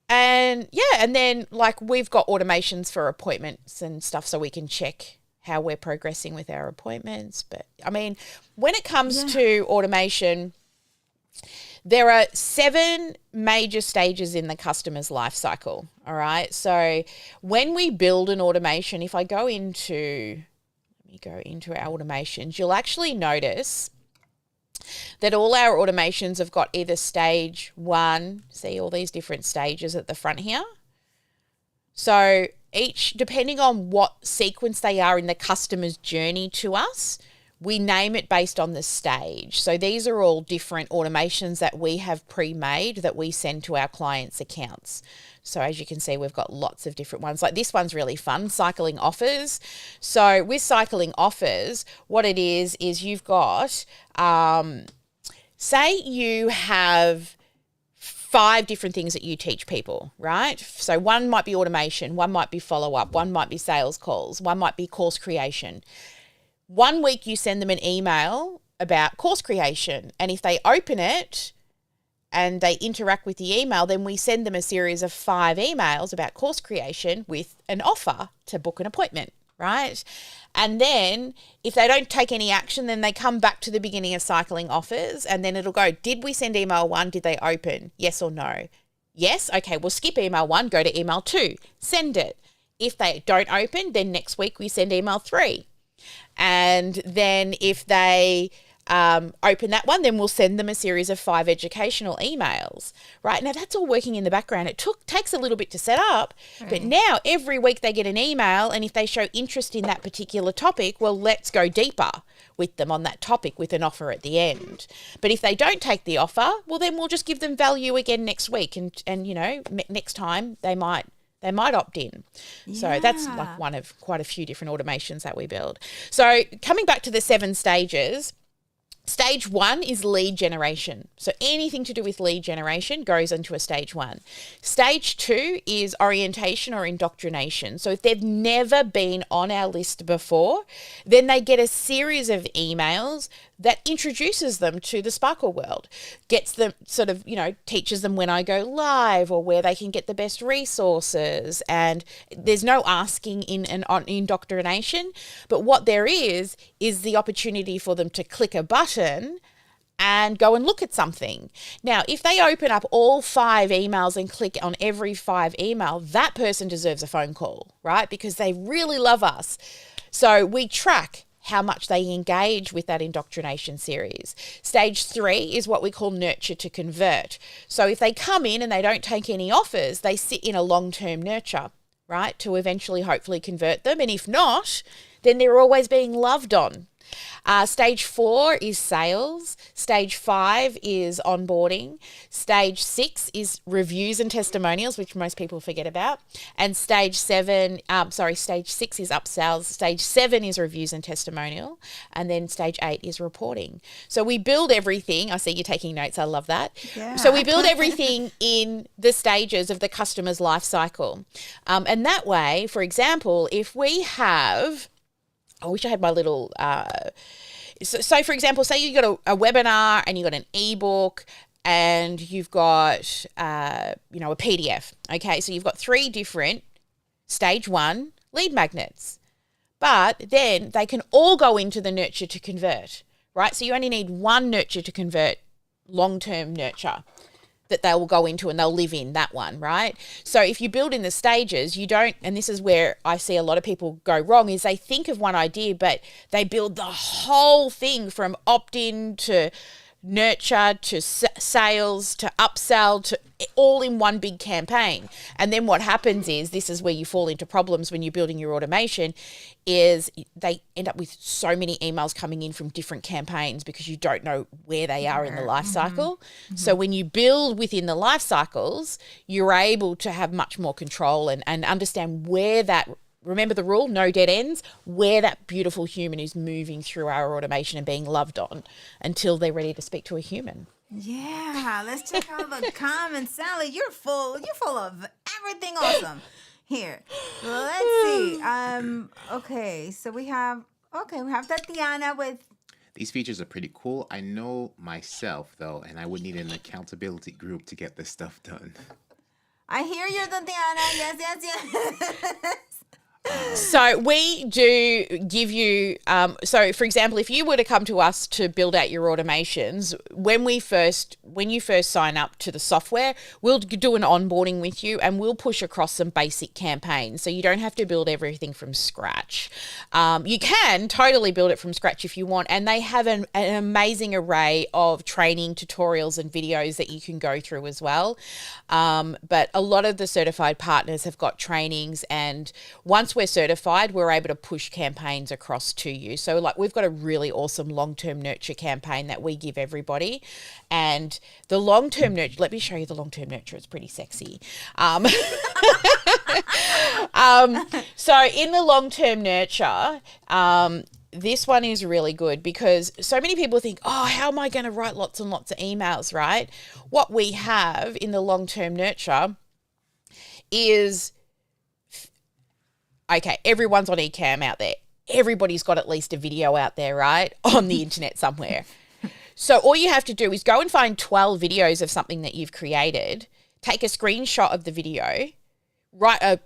then, like, we've got automations for appointments and stuff so we can check how we're progressing with our appointments. But, I mean, when it comes to automation, there are 7 major stages in the customer's life cycle, all right? So when we build an automation, if I go into our automations, you'll actually notice that all our automations have got either stage 1, see all these different stages at the front here. So each, depending on what sequence they are in the customer's journey to us, we name it based on the stage. So these are all different automations that we have pre-made that we send to our clients' accounts. So as you can see, we've got lots of different ones. Like this one's really fun, cycling offers. So with cycling offers, what it is you've got, say you have 5 different things that you teach people, right? So one might be automation, one might be follow-up, one might be sales calls, one might be course creation. One week you send them an email about course creation, and if they open it and they interact with the email, then we send them a series of 5 emails about course creation with an offer to book an appointment, right? And then if they don't take any action, then they come back to the beginning of cycling offers, and then it'll go, did we send email 1? Did they open? Yes or no? Yes. Okay, we'll skip email 1, go to email 2, send it. If they don't open, then next week we send email 3. And then if they open that one, then we'll send them a series of 5 educational emails, right? Now, that's all working in the background. It takes a little bit to set up, but now every week they get an email, and if they show interest in that particular topic, well, let's go deeper with them on that topic with an offer at the end. But if they don't take the offer, well, then we'll just give them value again next week, and next time they might opt in. So that's like one of quite a few different automations that we build. So coming back to the 7 stages, stage 1 is lead generation. So anything to do with lead generation goes into a stage 1. Stage 2 is orientation or indoctrination. So if they've never been on our list before, then they get a series of emails that introduces them to the Sparkle world, gets them sort of, teaches them when I go live or where they can get the best resources. And there's no asking in an indoctrination, but what there is the opportunity for them to click a button and go and look at something. Now, if they open up all 5 emails and click on every 5 email, that person deserves a phone call, right? Because they really love us. So we track how much they engage with that indoctrination series. Stage 3 is what we call nurture to convert. So if they come in and they don't take any offers, they sit in a long-term nurture, right, to eventually hopefully convert them. And if not, then they're always being loved on. Stage 4 is sales. Stage 5 is onboarding. Stage 6 is reviews and testimonials, which most people forget about. And stage 6 is upsells. Stage 7 is reviews and testimonial. And then stage 8 is reporting. So we build everything. I see you taking notes. I love that. Yeah. So we build everything in the stages of the customer's life cycle. And that way, for example, if we have, I wish I had my little, so for example, say you got a webinar and you got an ebook and you've got, a PDF. Okay, so you've got 3 different stage 1 lead magnets, but then they can all go into the nurture to convert, right? So you only need 1 nurture to convert, long-term nurture, that they will go into and they'll live in that one, right? So if you build in the stages, you don't, and this is where I see a lot of people go wrong, is they think of one idea, but they build the whole thing from opt-in to nurture to sales to upsell to all in one big campaign. And then what happens is, this is where you fall into problems when you're building your automation, is they end up with so many emails coming in from different campaigns because you don't know where they are in the life cycle. Mm-hmm. So when you build within the life cycles, you're able to have much more control and understand where that, remember the rule, no dead ends, where that beautiful human is moving through our automation and being loved on until they're ready to speak to a human. Yeah, let's check out the comments. Sally, you're full of everything awesome. Here, let's see. Okay, so we have Tatiana with. These features are pretty cool. I know myself though, and I would need an accountability group to get this stuff done. I hear you, Tatiana. Yes. So we do give you, so for example, if you were to come to us to build out your automations, when you first sign up to the software, we'll do an onboarding with you and we'll push across some basic campaigns. So you don't have to build everything from scratch. You can totally build it from scratch if you want. And they have an amazing array of training tutorials and videos that you can go through as well. But a lot of the certified partners have got trainings, and once we're certified, we're able to push campaigns across to you. So like we've got a really awesome long-term nurture campaign that we give everybody. And the long-term nurture, let me show you the long-term nurture. It's pretty sexy. So in the long-term nurture, this one is really good because so many people think, oh, how am I going to write lots and lots of emails, right? What we have in the long-term nurture is, okay, everyone's on Ecamm out there. Everybody's got at least a video out there, right? On the internet somewhere. So all you have to do is go and find 12 videos of something that you've created, take a screenshot of the video, write a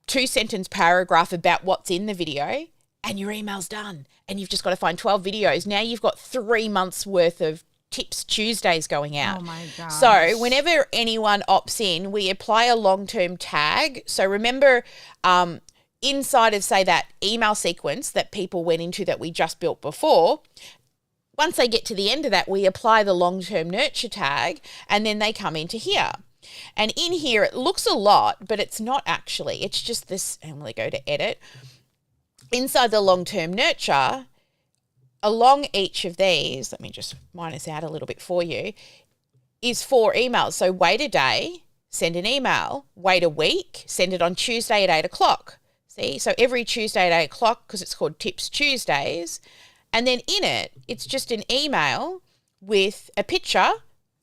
2-sentence paragraph about what's in the video, and your email's done. And you've just got to find 12 videos. Now you've got 3 months worth of Tips Tuesdays going out. Oh my gosh. So whenever anyone opts in, we apply a long-term tag. So remember, inside of, say, that email sequence that people went into that we just built before, once they get to the end of that, we apply the long-term nurture tag and then they come into here. And in here, it looks a lot, but it's not actually. It's just this, and I'm going to go to edit. Inside the long-term nurture, along each of these, let me just minus out a little bit for you, is 4 emails. So wait a day, send an email. Wait a week, send it on Tuesday at 8 o'clock. See, so every Tuesday at 8 o'clock, because it's called Tips Tuesdays. And then in it, it's just an email with a picture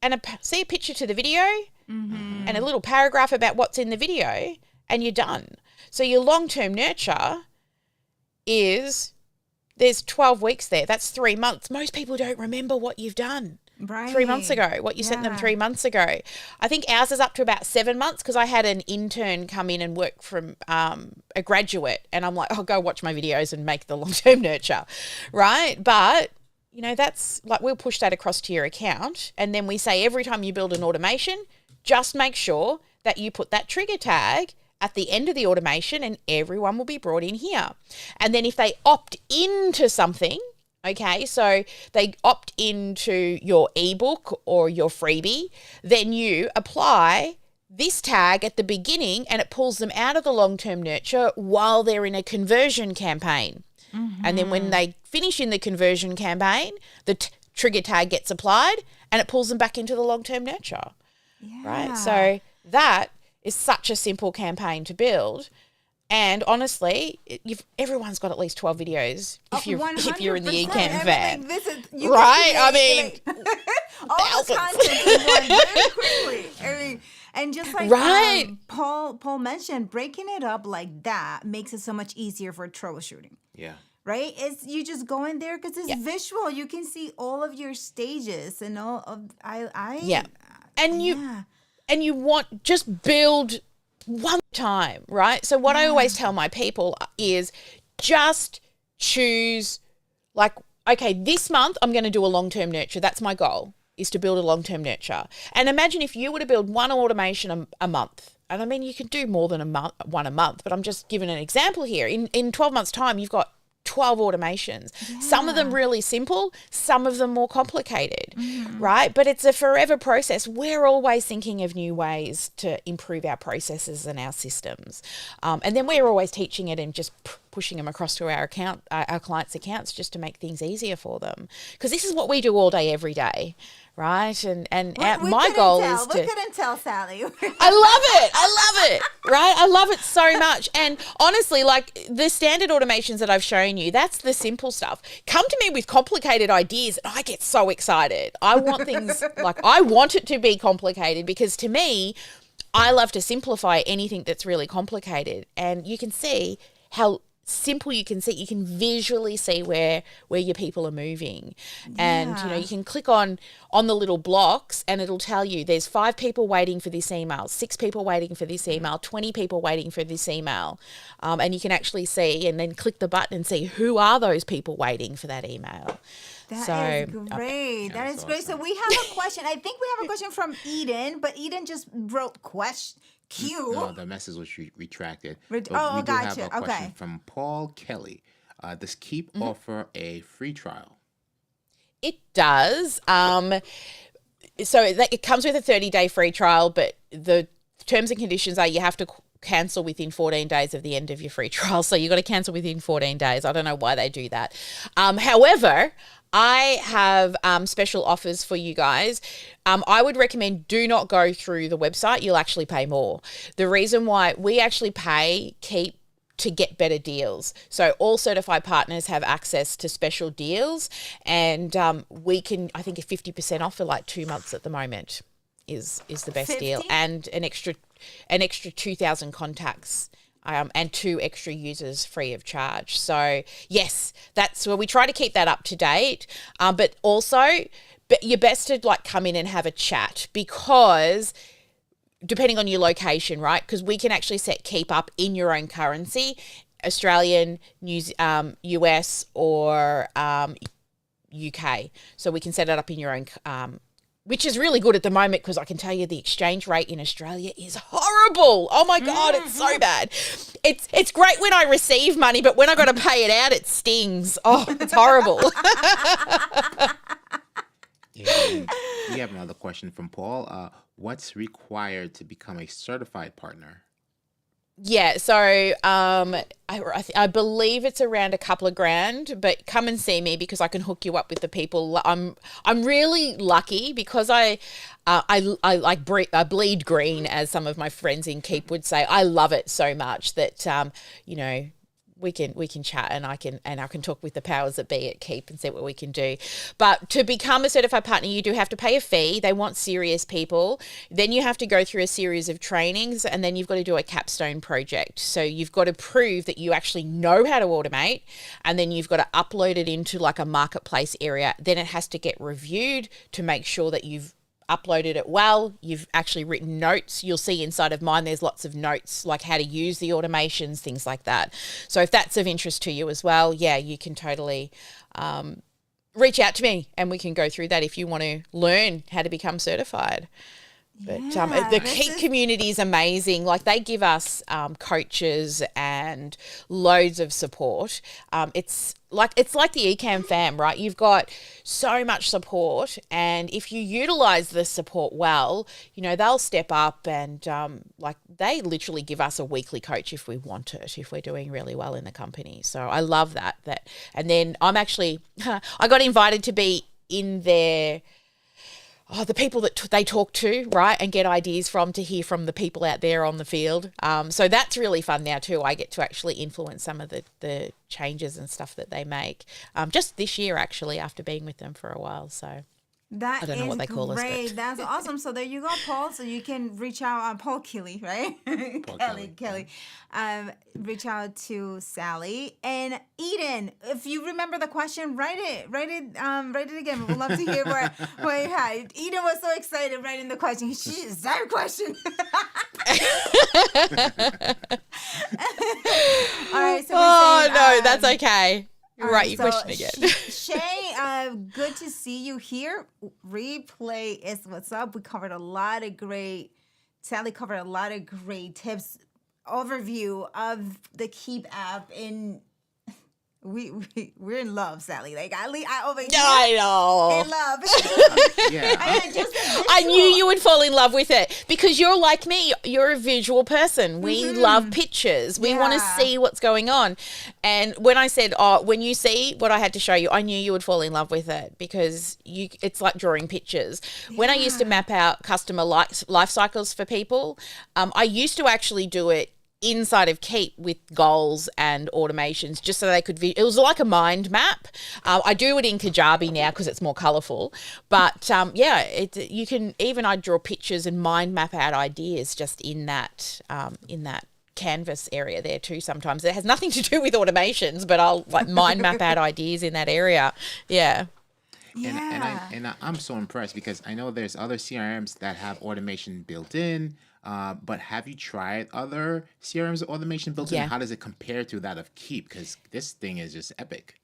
and a picture to the video and a little paragraph about what's in the video, and you're done. So your long-term nurture is, there's 12 weeks there. That's 3 months. Most people don't remember what you've done. Right. 3 months ago, what you sent them 3 months ago. I think ours is up to about 7 months because I had an intern come in and work from a graduate, and I'm like, oh, go watch my videos and make the long-term nurture, right? But, you know, that's like, we'll push that across to your account, and then we say every time you build an automation, just make sure that you put that trigger tag at the end of the automation and everyone will be brought in here. And then if they opt into something, okay, so they opt into your ebook or your freebie, then you apply this tag at the beginning and it pulls them out of the long-term nurture while they're in a conversion campaign. And then when they finish in the conversion campaign, the trigger tag gets applied and it pulls them back into the long-term nurture, right? So that is such a simple campaign to build. And honestly, everyone's got at least 12 videos if you're in the Ecamm fan. Right? I mean, all the content in one very quickly. I mean, and just like Paul mentioned, breaking it up like that makes it so much easier for troubleshooting. Yeah. Right? It's you just go in there because it's visual. You can see all of your stages and all of and you want just build one time, right? So what I always tell my people is just choose, like, okay, this month I'm going to do a long-term nurture. That's my goal, is to build a long-term nurture. And imagine if you were to build one automation a month. And I mean, you can do more than one a month, but I'm just giving an example here. In 12 months' time, you've got 12 automations. Some of them really simple, some of them more complicated, right? But it's a forever process. We're always thinking of new ways to improve our processes and our systems. And then we're always teaching it and just pushing them across to our clients' accounts just to make things easier for them. Because this is what we do all day, every day, right? And my goal is to... We couldn't tell, Sally. I love it, right? I love it so much. And honestly, like the standard automations that I've shown you, that's the simple stuff. Come to me with complicated ideas and I get so excited. I want things like, I want it to be complicated because to me, I love to simplify anything that's really complicated. And you can see how simple you can visually see where your people are moving. And you can click on the little blocks and it'll tell you there's 5 people waiting for this email, 6 people waiting for this email, 20 people waiting for this email, and you can actually see and then click the button and see who are those people waiting for that email. That is great. That is great. So we have a question. I think we have a question from Eden, but Eden just wrote Q. No, the message was retracted. We do have a question from Paul Kelly. Does Keap offer a free trial? It does. So it comes with a 30-day free trial, but the terms and conditions are you have to cancel within 14 days of the end of your free trial. So you've got to cancel within 14 days. I don't know why they do that. However, I have special offers for you guys. I would recommend do not go through the website. You'll actually pay more. The reason why we actually pay Keap to get better deals. So all certified partners have access to special deals, and we can, I think, a 50% off for like 2 months at the moment is the best 50? deal, and an extra 2,000 contacts. And 2 extra users free of charge. So yes, that's where we try to keep that up to date. But you're best to like come in and have a chat, because depending on your location, right? Because we can actually set Keap up in your own currency, Australian, US, or UK. So we can set it up in your own which is really good at the moment, because I can tell you the exchange rate in Australia is horrible. Oh my God, it's so bad. It's great when I receive money, but when I got to pay it out, it stings. Oh, it's horrible. And we have another question from Paul. What's required to become a certified partner? Yeah, so I believe it's around a couple of grand, but come and see me because I can hook you up with the people. I'm really lucky because I bleed green, as some of my friends in Keap would say. I love it so much that we can chat, and I can talk with the powers that be at Keap and see what we can do. But to become a certified partner, you do have to pay a fee. They want serious people. Then you have to go through a series of trainings, and then you've got to do a capstone project. So you've got to prove that you actually know how to automate, and then you've got to upload it into like a marketplace area. Then it has to get reviewed to make sure that you've uploaded it well, you've actually written notes. You'll see inside of mine there's lots of notes, like how to use the automations, things like that. So if that's of interest to you as well, yeah, you can totally reach out to me and we can go through that if you want to learn how to become certified. But Yeah, the this Keap is community is amazing. Like they give us coaches and loads of support. It's like the Ecamm fam, right? You've got so much support, and if you utilize the support well, they'll step up and like they literally give us a weekly coach if we want it, if we're doing really well in the company. So I love that. And then I'm actually I got invited to be in their the people that they talk to, right, and get ideas from, to hear from the people out there on the field. So that's really fun now too. I get to actually influence some of the changes and stuff that they make. Just this year, actually, after being with them for a while. So That I don't know is what they call us. great. But That's awesome. So there you go, Paul. So you can reach out on Paul Kelly, right? Kelly. Reach out to Sally and Eden. If you remember the question, write it again. We'd love to hear where you had. Eden was so excited writing the question. Is that a question? All right. So no, that's okay. Write your question again. Shay, good to see you here. Replay is what's up. We covered a lot of great, Sally covered a lot of great tips, overview of the Keap app, and we're in love, Sally. Like I over here I know. in love. Yeah. I knew you would fall in love with it because you're like me. You're a visual person. We love pictures. We want to see what's going on. And when I said, when you see what I had to show you, I knew you would fall in love with it because it's like drawing pictures. When I used to map out customer life cycles for people, I used to actually do it inside of Keap with goals and automations just so they could it was like a mind map. I do it in Kajabi now because it's more colourful, but you can even I draw pictures and mind map out ideas just in that canvas area there too. Sometimes it has nothing to do with automations, but I'll like mind map out ideas in that area. And I'm so impressed because I know there's other CRMs that have automation built in. But have you tried other CRMs with automation built in? How does it compare to that of Keap? Because this thing is just epic.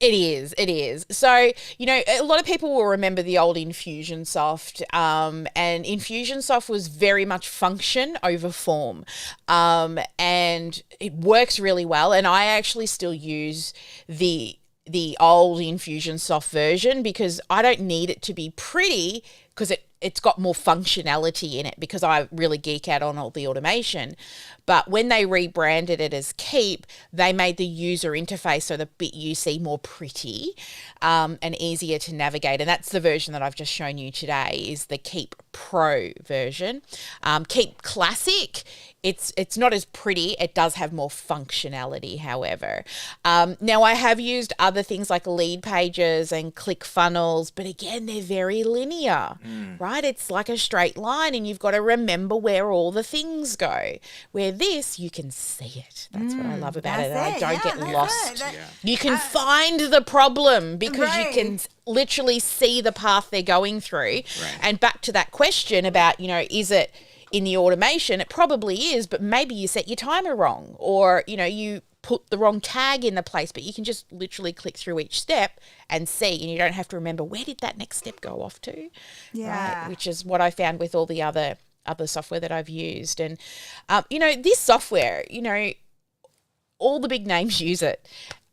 It is. So, a lot of people will remember the old Infusionsoft, and Infusionsoft was very much function over form, and it works really well. And I actually still use the old Infusionsoft version because I don't need it to be pretty because it's got more functionality in it because I really geek out on all the automation. But when they rebranded it as Keap, they made the user interface so the bit you see more pretty and easier to navigate. And that's the version that I've just shown you today is the Keap Pro version. Keap Classic, it's not as pretty. It does have more functionality, however. Now, I have used other things like lead pages and ClickFunnels, but again, they're very linear, right? It's like a straight line and you've got to remember where all the things go. Where this, you can see it. That's what I love about it. I don't get lost. You can find the problem because you can literally see the path they're going through. Right. And back to that question about, is it in the automation? It probably is, but maybe you set your timer wrong or, you put the wrong tag in the place, but you can just literally click through each step and see, and you don't have to remember where did that next step go off to. Right? Which is what I found with all the other software that I've used. And, this software, all the big names use it,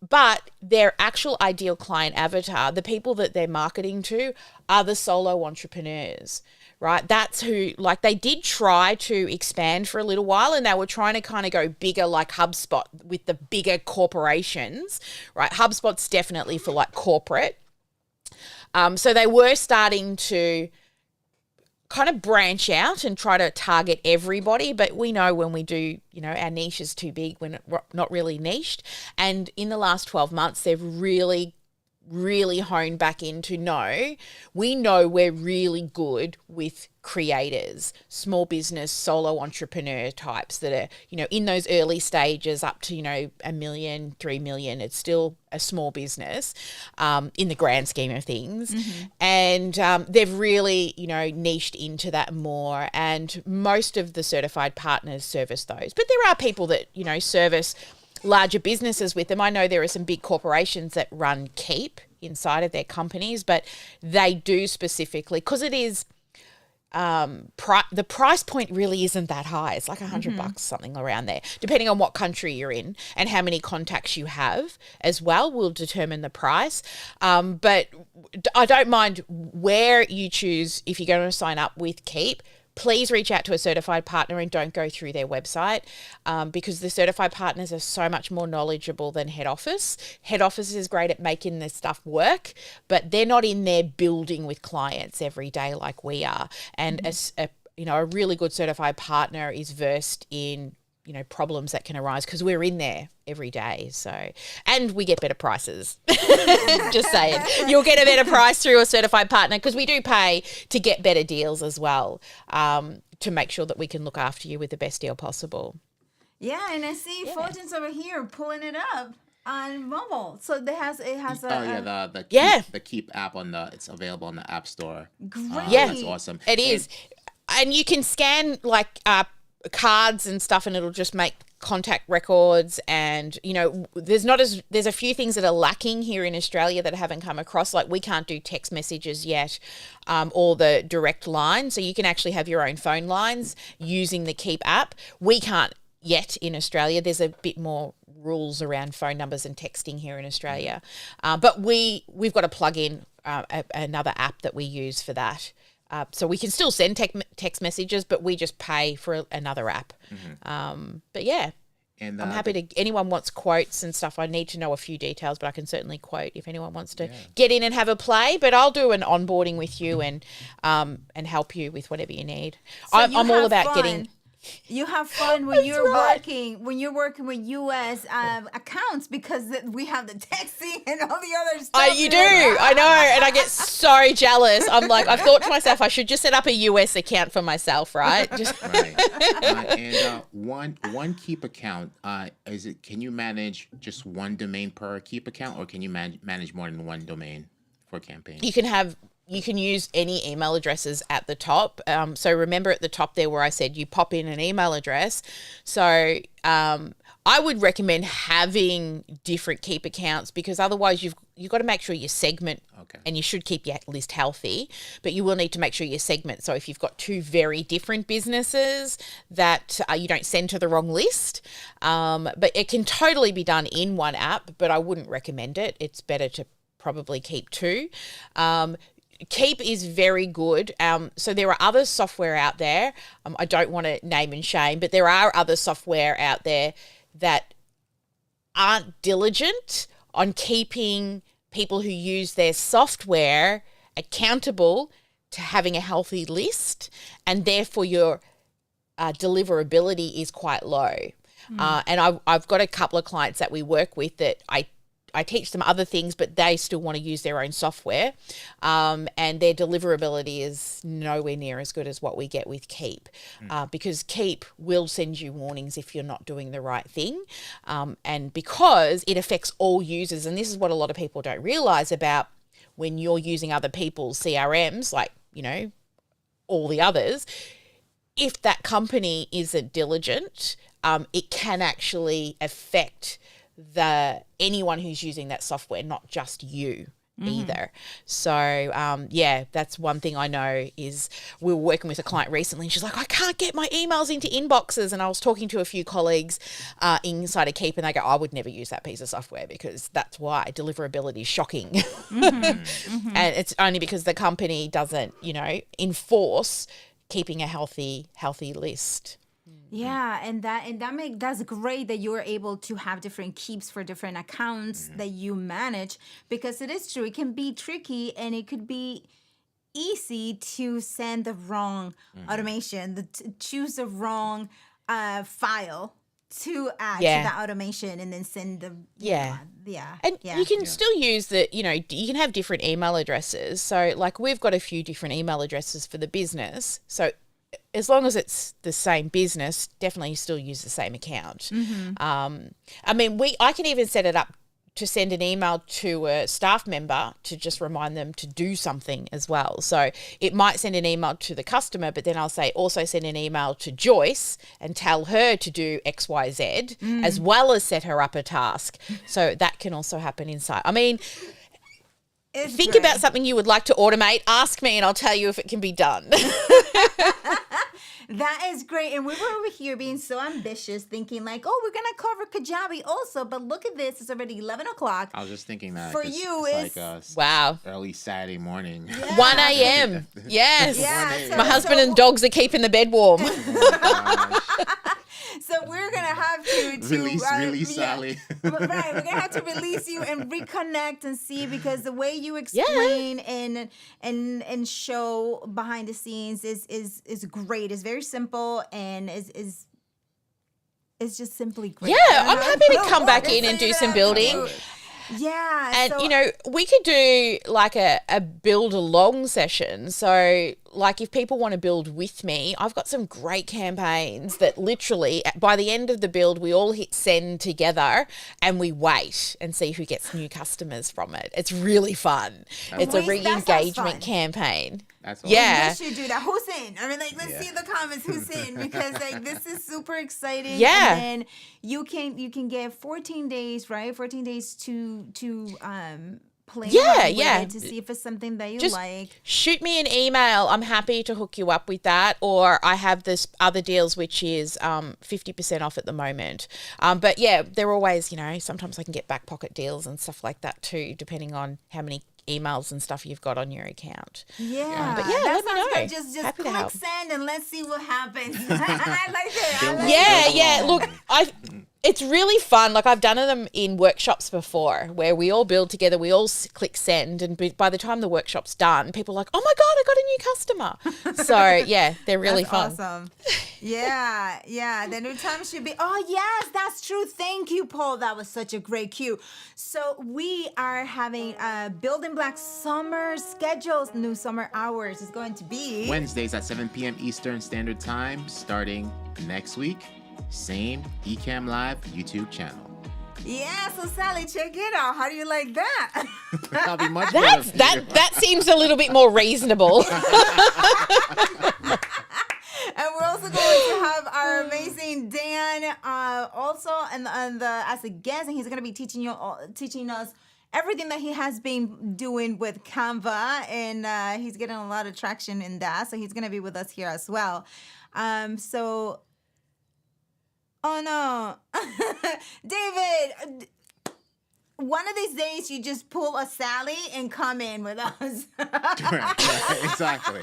but their actual ideal client avatar, the people that they're marketing to are the solo entrepreneurs, right? That's who, like they did try to expand for a little while and they were trying to kind of go bigger like HubSpot with the bigger corporations, right? HubSpot's definitely for like corporate. So they were starting to kind of branch out and try to target everybody, but we know when we do, our niche is too big, we're not really niched. And in the last 12 months, they've really honed back into we know we're really good with creators, small business, solo entrepreneur types that are, in those early stages up to, $1 million, 3 million. It's still a small business in the grand scheme of things. And they've really, niched into that more. And most of the certified partners service those. But there are people that, service larger businesses with them. I know there are some big corporations that run Keap inside of their companies, but they do specifically because it is the price point really isn't that high. It's like $100, something around there, depending on what country you're in and how many contacts you have as well will determine the price. But I don't mind where you choose if you're going to sign up with Keap. Please reach out to a certified partner and don't go through their website because the certified partners are so much more knowledgeable than head office. Head office is great at making this stuff work, but they're not in there building with clients every day like we are. And a really good certified partner is versed in problems that can arise because we're in there every day. So, and we get better prices. Just saying, you'll get a better price through a certified partner because we do pay to get better deals as well, to make sure that we can look after you with the best deal possible. Yeah, and I see Fuljens over here pulling it up on mobile. So it has the Keap app it's available on the App Store. Great. That's awesome. It is. And you can scan cards and stuff and it'll just make contact records, and there's a few things that are lacking here in Australia that I haven't come across, like we can't do text messages yet, or the direct line, so you can actually have your own phone lines using the Keap app. We can't yet in Australia. There's a bit more rules around phone numbers and texting here in Australia, but we've got to plug in another app that we use for that. So we can still send text messages, but we just pay for another app. But yeah, and I'm happy to, anyone wants quotes and stuff. I need to know a few details, but I can certainly quote if anyone wants to get in and have a play. But I'll do an onboarding with you and help you with whatever you need. So I'm all about getting. You have fun when you're working with U.S. accounts because we have the texting and all the other stuff. You do. I know. And I get so jealous. I'm like, I've thought to myself, I should just set up a U.S. account for myself, right? Right. And one Keap account, can you manage just one domain per Keap account, or can you manage more than one domain for a campaign? You can use any email addresses at the top. So remember at the top there where I said you pop in an email address. So I would recommend having different Keap accounts because otherwise you've got to make sure you segment, and you should keep your list healthy, but you will need to make sure you segment. So if you've got two very different businesses that you don't send to the wrong list, but it can totally be done in one app, but I wouldn't recommend it. It's better to probably keep two. Keap is very good. So there are other software out there. I don't want to name and shame, but there are other software out there that aren't diligent on keeping people who use their software accountable to having a healthy list, and therefore your deliverability is quite low. And I've got a couple of clients that we work with that I teach them other things, but they still want to use their own software, and their deliverability is nowhere near as good as what we get with Keap, because Keap will send you warnings if you're not doing the right thing, and because it affects all users, and this is what a lot of people don't realize about when you're using other people's CRMs, like, all the others. If that company isn't diligent, it can actually affect anyone who's using that software, not just you either. So that's one thing I know is we were working with a client recently and she's like, I can't get my emails into inboxes. And I was talking to a few colleagues inside of Keap, and they go, I would never use that piece of software because that's why deliverability is shocking. And it's only because the company doesn't, enforce keeping a healthy list. Yeah, and that's great that you're able to have different keeps for different accounts that you manage, because it is true, it can be tricky and it could be easy to send the wrong automation, choose the wrong file to add to that automation and then send the you can still use you can have different email addresses. So like we've got a few different email addresses for the business, so as long as it's the same business, definitely still use the same account. I can even set it up to send an email to a staff member to just remind them to do something as well. So it might send an email to the customer, but then I'll say also send an email to Joyce and tell her to do X, Y, Z, as well as set her up a task. So that can also happen inside. It's think great. about something you would like to automate. Ask me and I'll tell you if it can be done. That is great. And we were over here being so ambitious, thinking like, oh, we're going to cover Kajabi also. But look at this. It's already 11 o'clock. I was just thinking that. For 'cause you, it's it's- like Wow. early Saturday morning. Yeah. 1 a.m. Yes. Yeah, 1 a.m. so- My husband and dogs are keeping the bed warm. So we're going to have to Release yeah. Sally. Right, we're gonna have to release you and reconnect and see, because the way you explain and show behind the scenes is great. It's very simple and is just simply great. Yeah, I I'm don't happy to know come what back to in and say do to some that. building. Yeah, And, so, you know, we could do like a build along session. So, like, if people want to build with me, I've got some great campaigns that literally, by the end of the build, we all hit send together and we wait and see who gets new customers from it. It's really fun. It's a Wait, that sounds re-engagement fun. campaign. That's awesome. Yeah. we should do that. Who's in? I mean, like, let's Yeah. see in the comments who's in, because like this is super exciting. Yeah. And then you can get 14 days, right? 14 days to play Yeah, around with yeah. it to see if it's something that you Just like. shoot me an email. I'm happy to hook you up with that. Or I have this other deals, which is 50% off at the moment. But yeah, they're always, you know, sometimes I can get back pocket deals and stuff like that too, depending on how many emails and stuff you've got on your account. Yeah, But yeah, that let me sounds know. good. Just Happy to click help. send and let's see what happens. I like it. I like Yeah, it. yeah. Look, it's really fun. Like, I've done them in workshops before where we all build together, we all click send, and by the time the workshop's done, people are like, oh my God, I got a new customer. So yeah, they're really That's fun. awesome. Yeah. The new time should be. Oh yes, that's true. Thank you, Paul. That was such a great cue. So we are having BuildingBlocks summer schedules. New summer hours is going to be Wednesdays at 7 p.m. Eastern Standard Time, starting next week. Same Ecamm Live YouTube channel. Yeah. So Sally, check it out. How do you like that? That'll be much better for you. That seems a little bit more reasonable. And we're also going to have our amazing Dan also and as a guest, and he's going to be teaching us everything that he has been doing with Canva, and he's getting a lot of traction in that. So he's going to be with us here as well. So, oh no, David. One of these days, you just pull a Sally and come in with us. Right, exactly.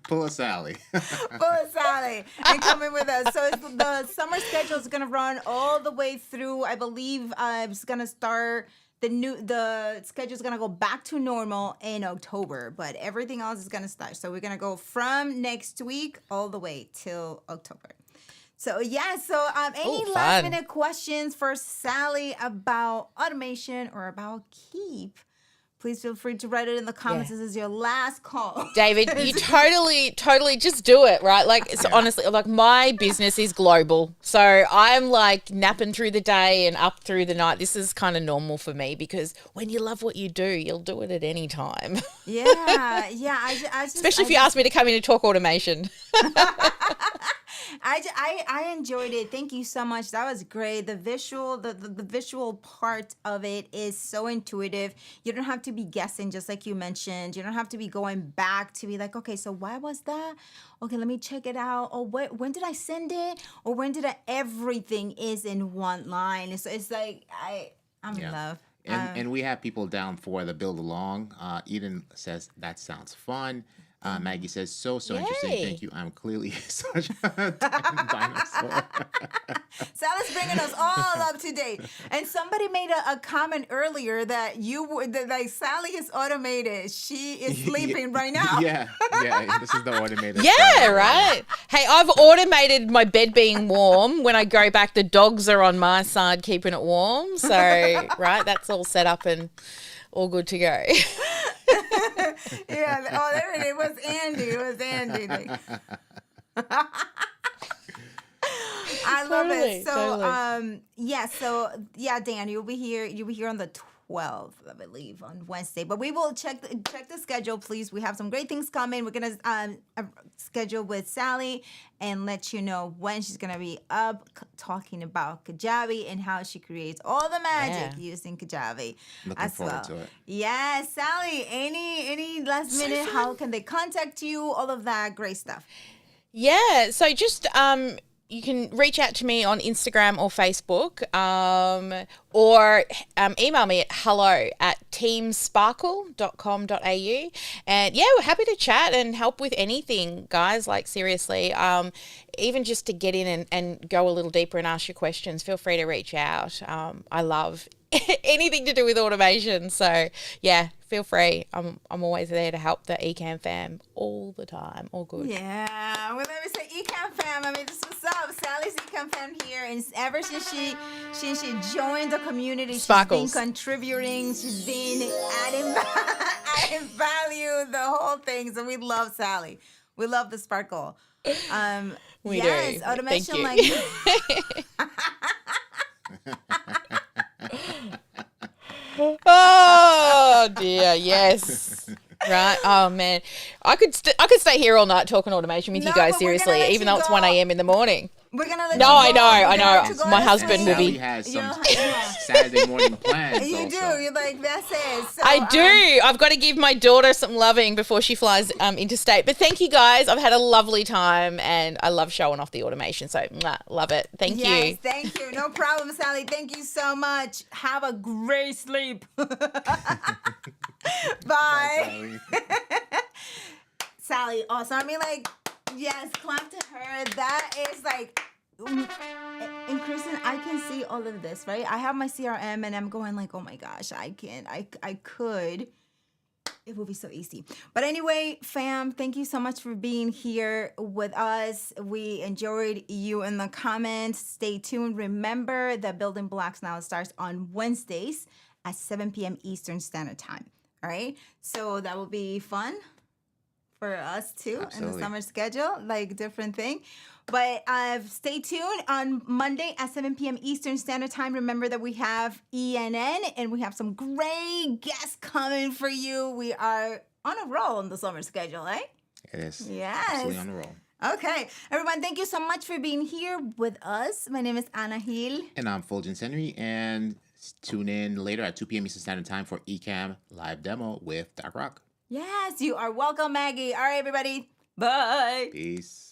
Pull a Sally. Pull a Sally and come in with us. So the summer schedule is going to run all the way through. I believe it's going to start. The schedule is going to go back to normal in October, but everything else is going to start. So we're going to go from next week all the way till October. So yeah, any fun. last minute questions for Sally about automation or about Keap? Please feel free to write it in the comments. Yeah. This is your last call. David, you totally just do it, right? Like, it's honestly, like, my business is global. So I'm like napping through the day and up through the night. This is kind of normal for me, because when you love what you do, you'll do it at any time. Yeah. I just, Especially if you ask me to come in and talk automation. I enjoyed it. Thank you so much. That was great. The visual part of it is so intuitive. You don't have to be guessing, just like you mentioned. You don't have to be going back to be like, okay, so why was that? Okay, let me check it out. Or when did I send it? Or when did everything is in one line? So it's like I'm in love. And we have people down for the build along. Eden says that sounds fun. Maggie says so interesting. Yay. Thank you. I'm clearly such a dinosaur. Sally's bringing us all up to date. And somebody made a comment earlier that like Sally is automated. She is sleeping right now. Yeah. This is the automated. Yeah, style. right. Hey, I've automated my bed being warm. When I go back, the dogs are on my side keeping it warm. So, right, that's all set up and all good to go. Yeah. Oh, there it is. It was Andy. I love Totally, it. So, totally. Dan, you'll be here on the 12, I believe, on Wednesday. But we will check the schedule, please. We have some great things coming. We're going to schedule with Sally and let you know when she's going to be up talking about Kajabi and how she creates all the magic using Kajabi. Looking forward to it. Yes, Sally, any last minute, how can they contact you? All of that great stuff. Yeah, so just you can reach out to me on Instagram or Facebook, or email me at hello@teamsparkle.com.au. And yeah, we're happy to chat and help with anything, guys. Like, seriously, even just to get in and go a little deeper and ask your questions, feel free to reach out. I love anything to do with automation. So yeah, feel free. I'm always there to help the Ecamm fam all the time. All good. Yeah, well, let me say Ecamm fam. I mean, this is what's up. Sally's Ecamm fam here, and ever since she joined the community, Sparkles. she's been contributing. She's been adding value, the whole thing. So we love Sally. We love the sparkle. We yes, do. automation Thank like. you. Oh dear, yes. Right. Oh man, I could stay here all night talking automation with you No, guys. but we're gonna Seriously, let even you though it's go. 1 a.m. in the morning. We're gonna let No, you I go. know, We're I gonna know. let you go My to husband sleep. will be- Sally has some Yeah. Saturday morning plans. You also. do. You're like, that's it. So, I do. I've got to give my daughter some loving before she flies interstate. But thank you guys. I've had a lovely time and I love showing off the automation. So love it. Thank yes, you. thank you. No problem, Sally. Thank you so much. Have a great sleep. Bye. Sally, awesome. I mean, like, yes, clap to her. That is like, and Kristen, I can see all of this, right? I have my CRM and I'm going like, oh my gosh, I could. It will be so easy. But anyway, fam, thank you so much for being here with us. We enjoyed you in the comments. Stay tuned. Remember that Building Blocks now starts on Wednesdays at 7 p.m. Eastern Standard Time. All right? So that will be fun for us too. In the Absolutely. summer schedule, like different thing. But stay tuned on Monday at 7 p.m. Eastern Standard Time. Remember that we have ENN and we have some great guests coming for you. We are on a roll on the summer schedule, eh? It is. Yes. Absolutely on the roll. Okay. Everyone, thank you so much for being here with us. My name is Ana Gil. And I'm Fuljens Henry, and tune in later at 2 p.m. Eastern Standard Time for Ecamm live demo with Doc Rock. Yes, you are welcome, Maggie. All right, everybody. Bye. Peace.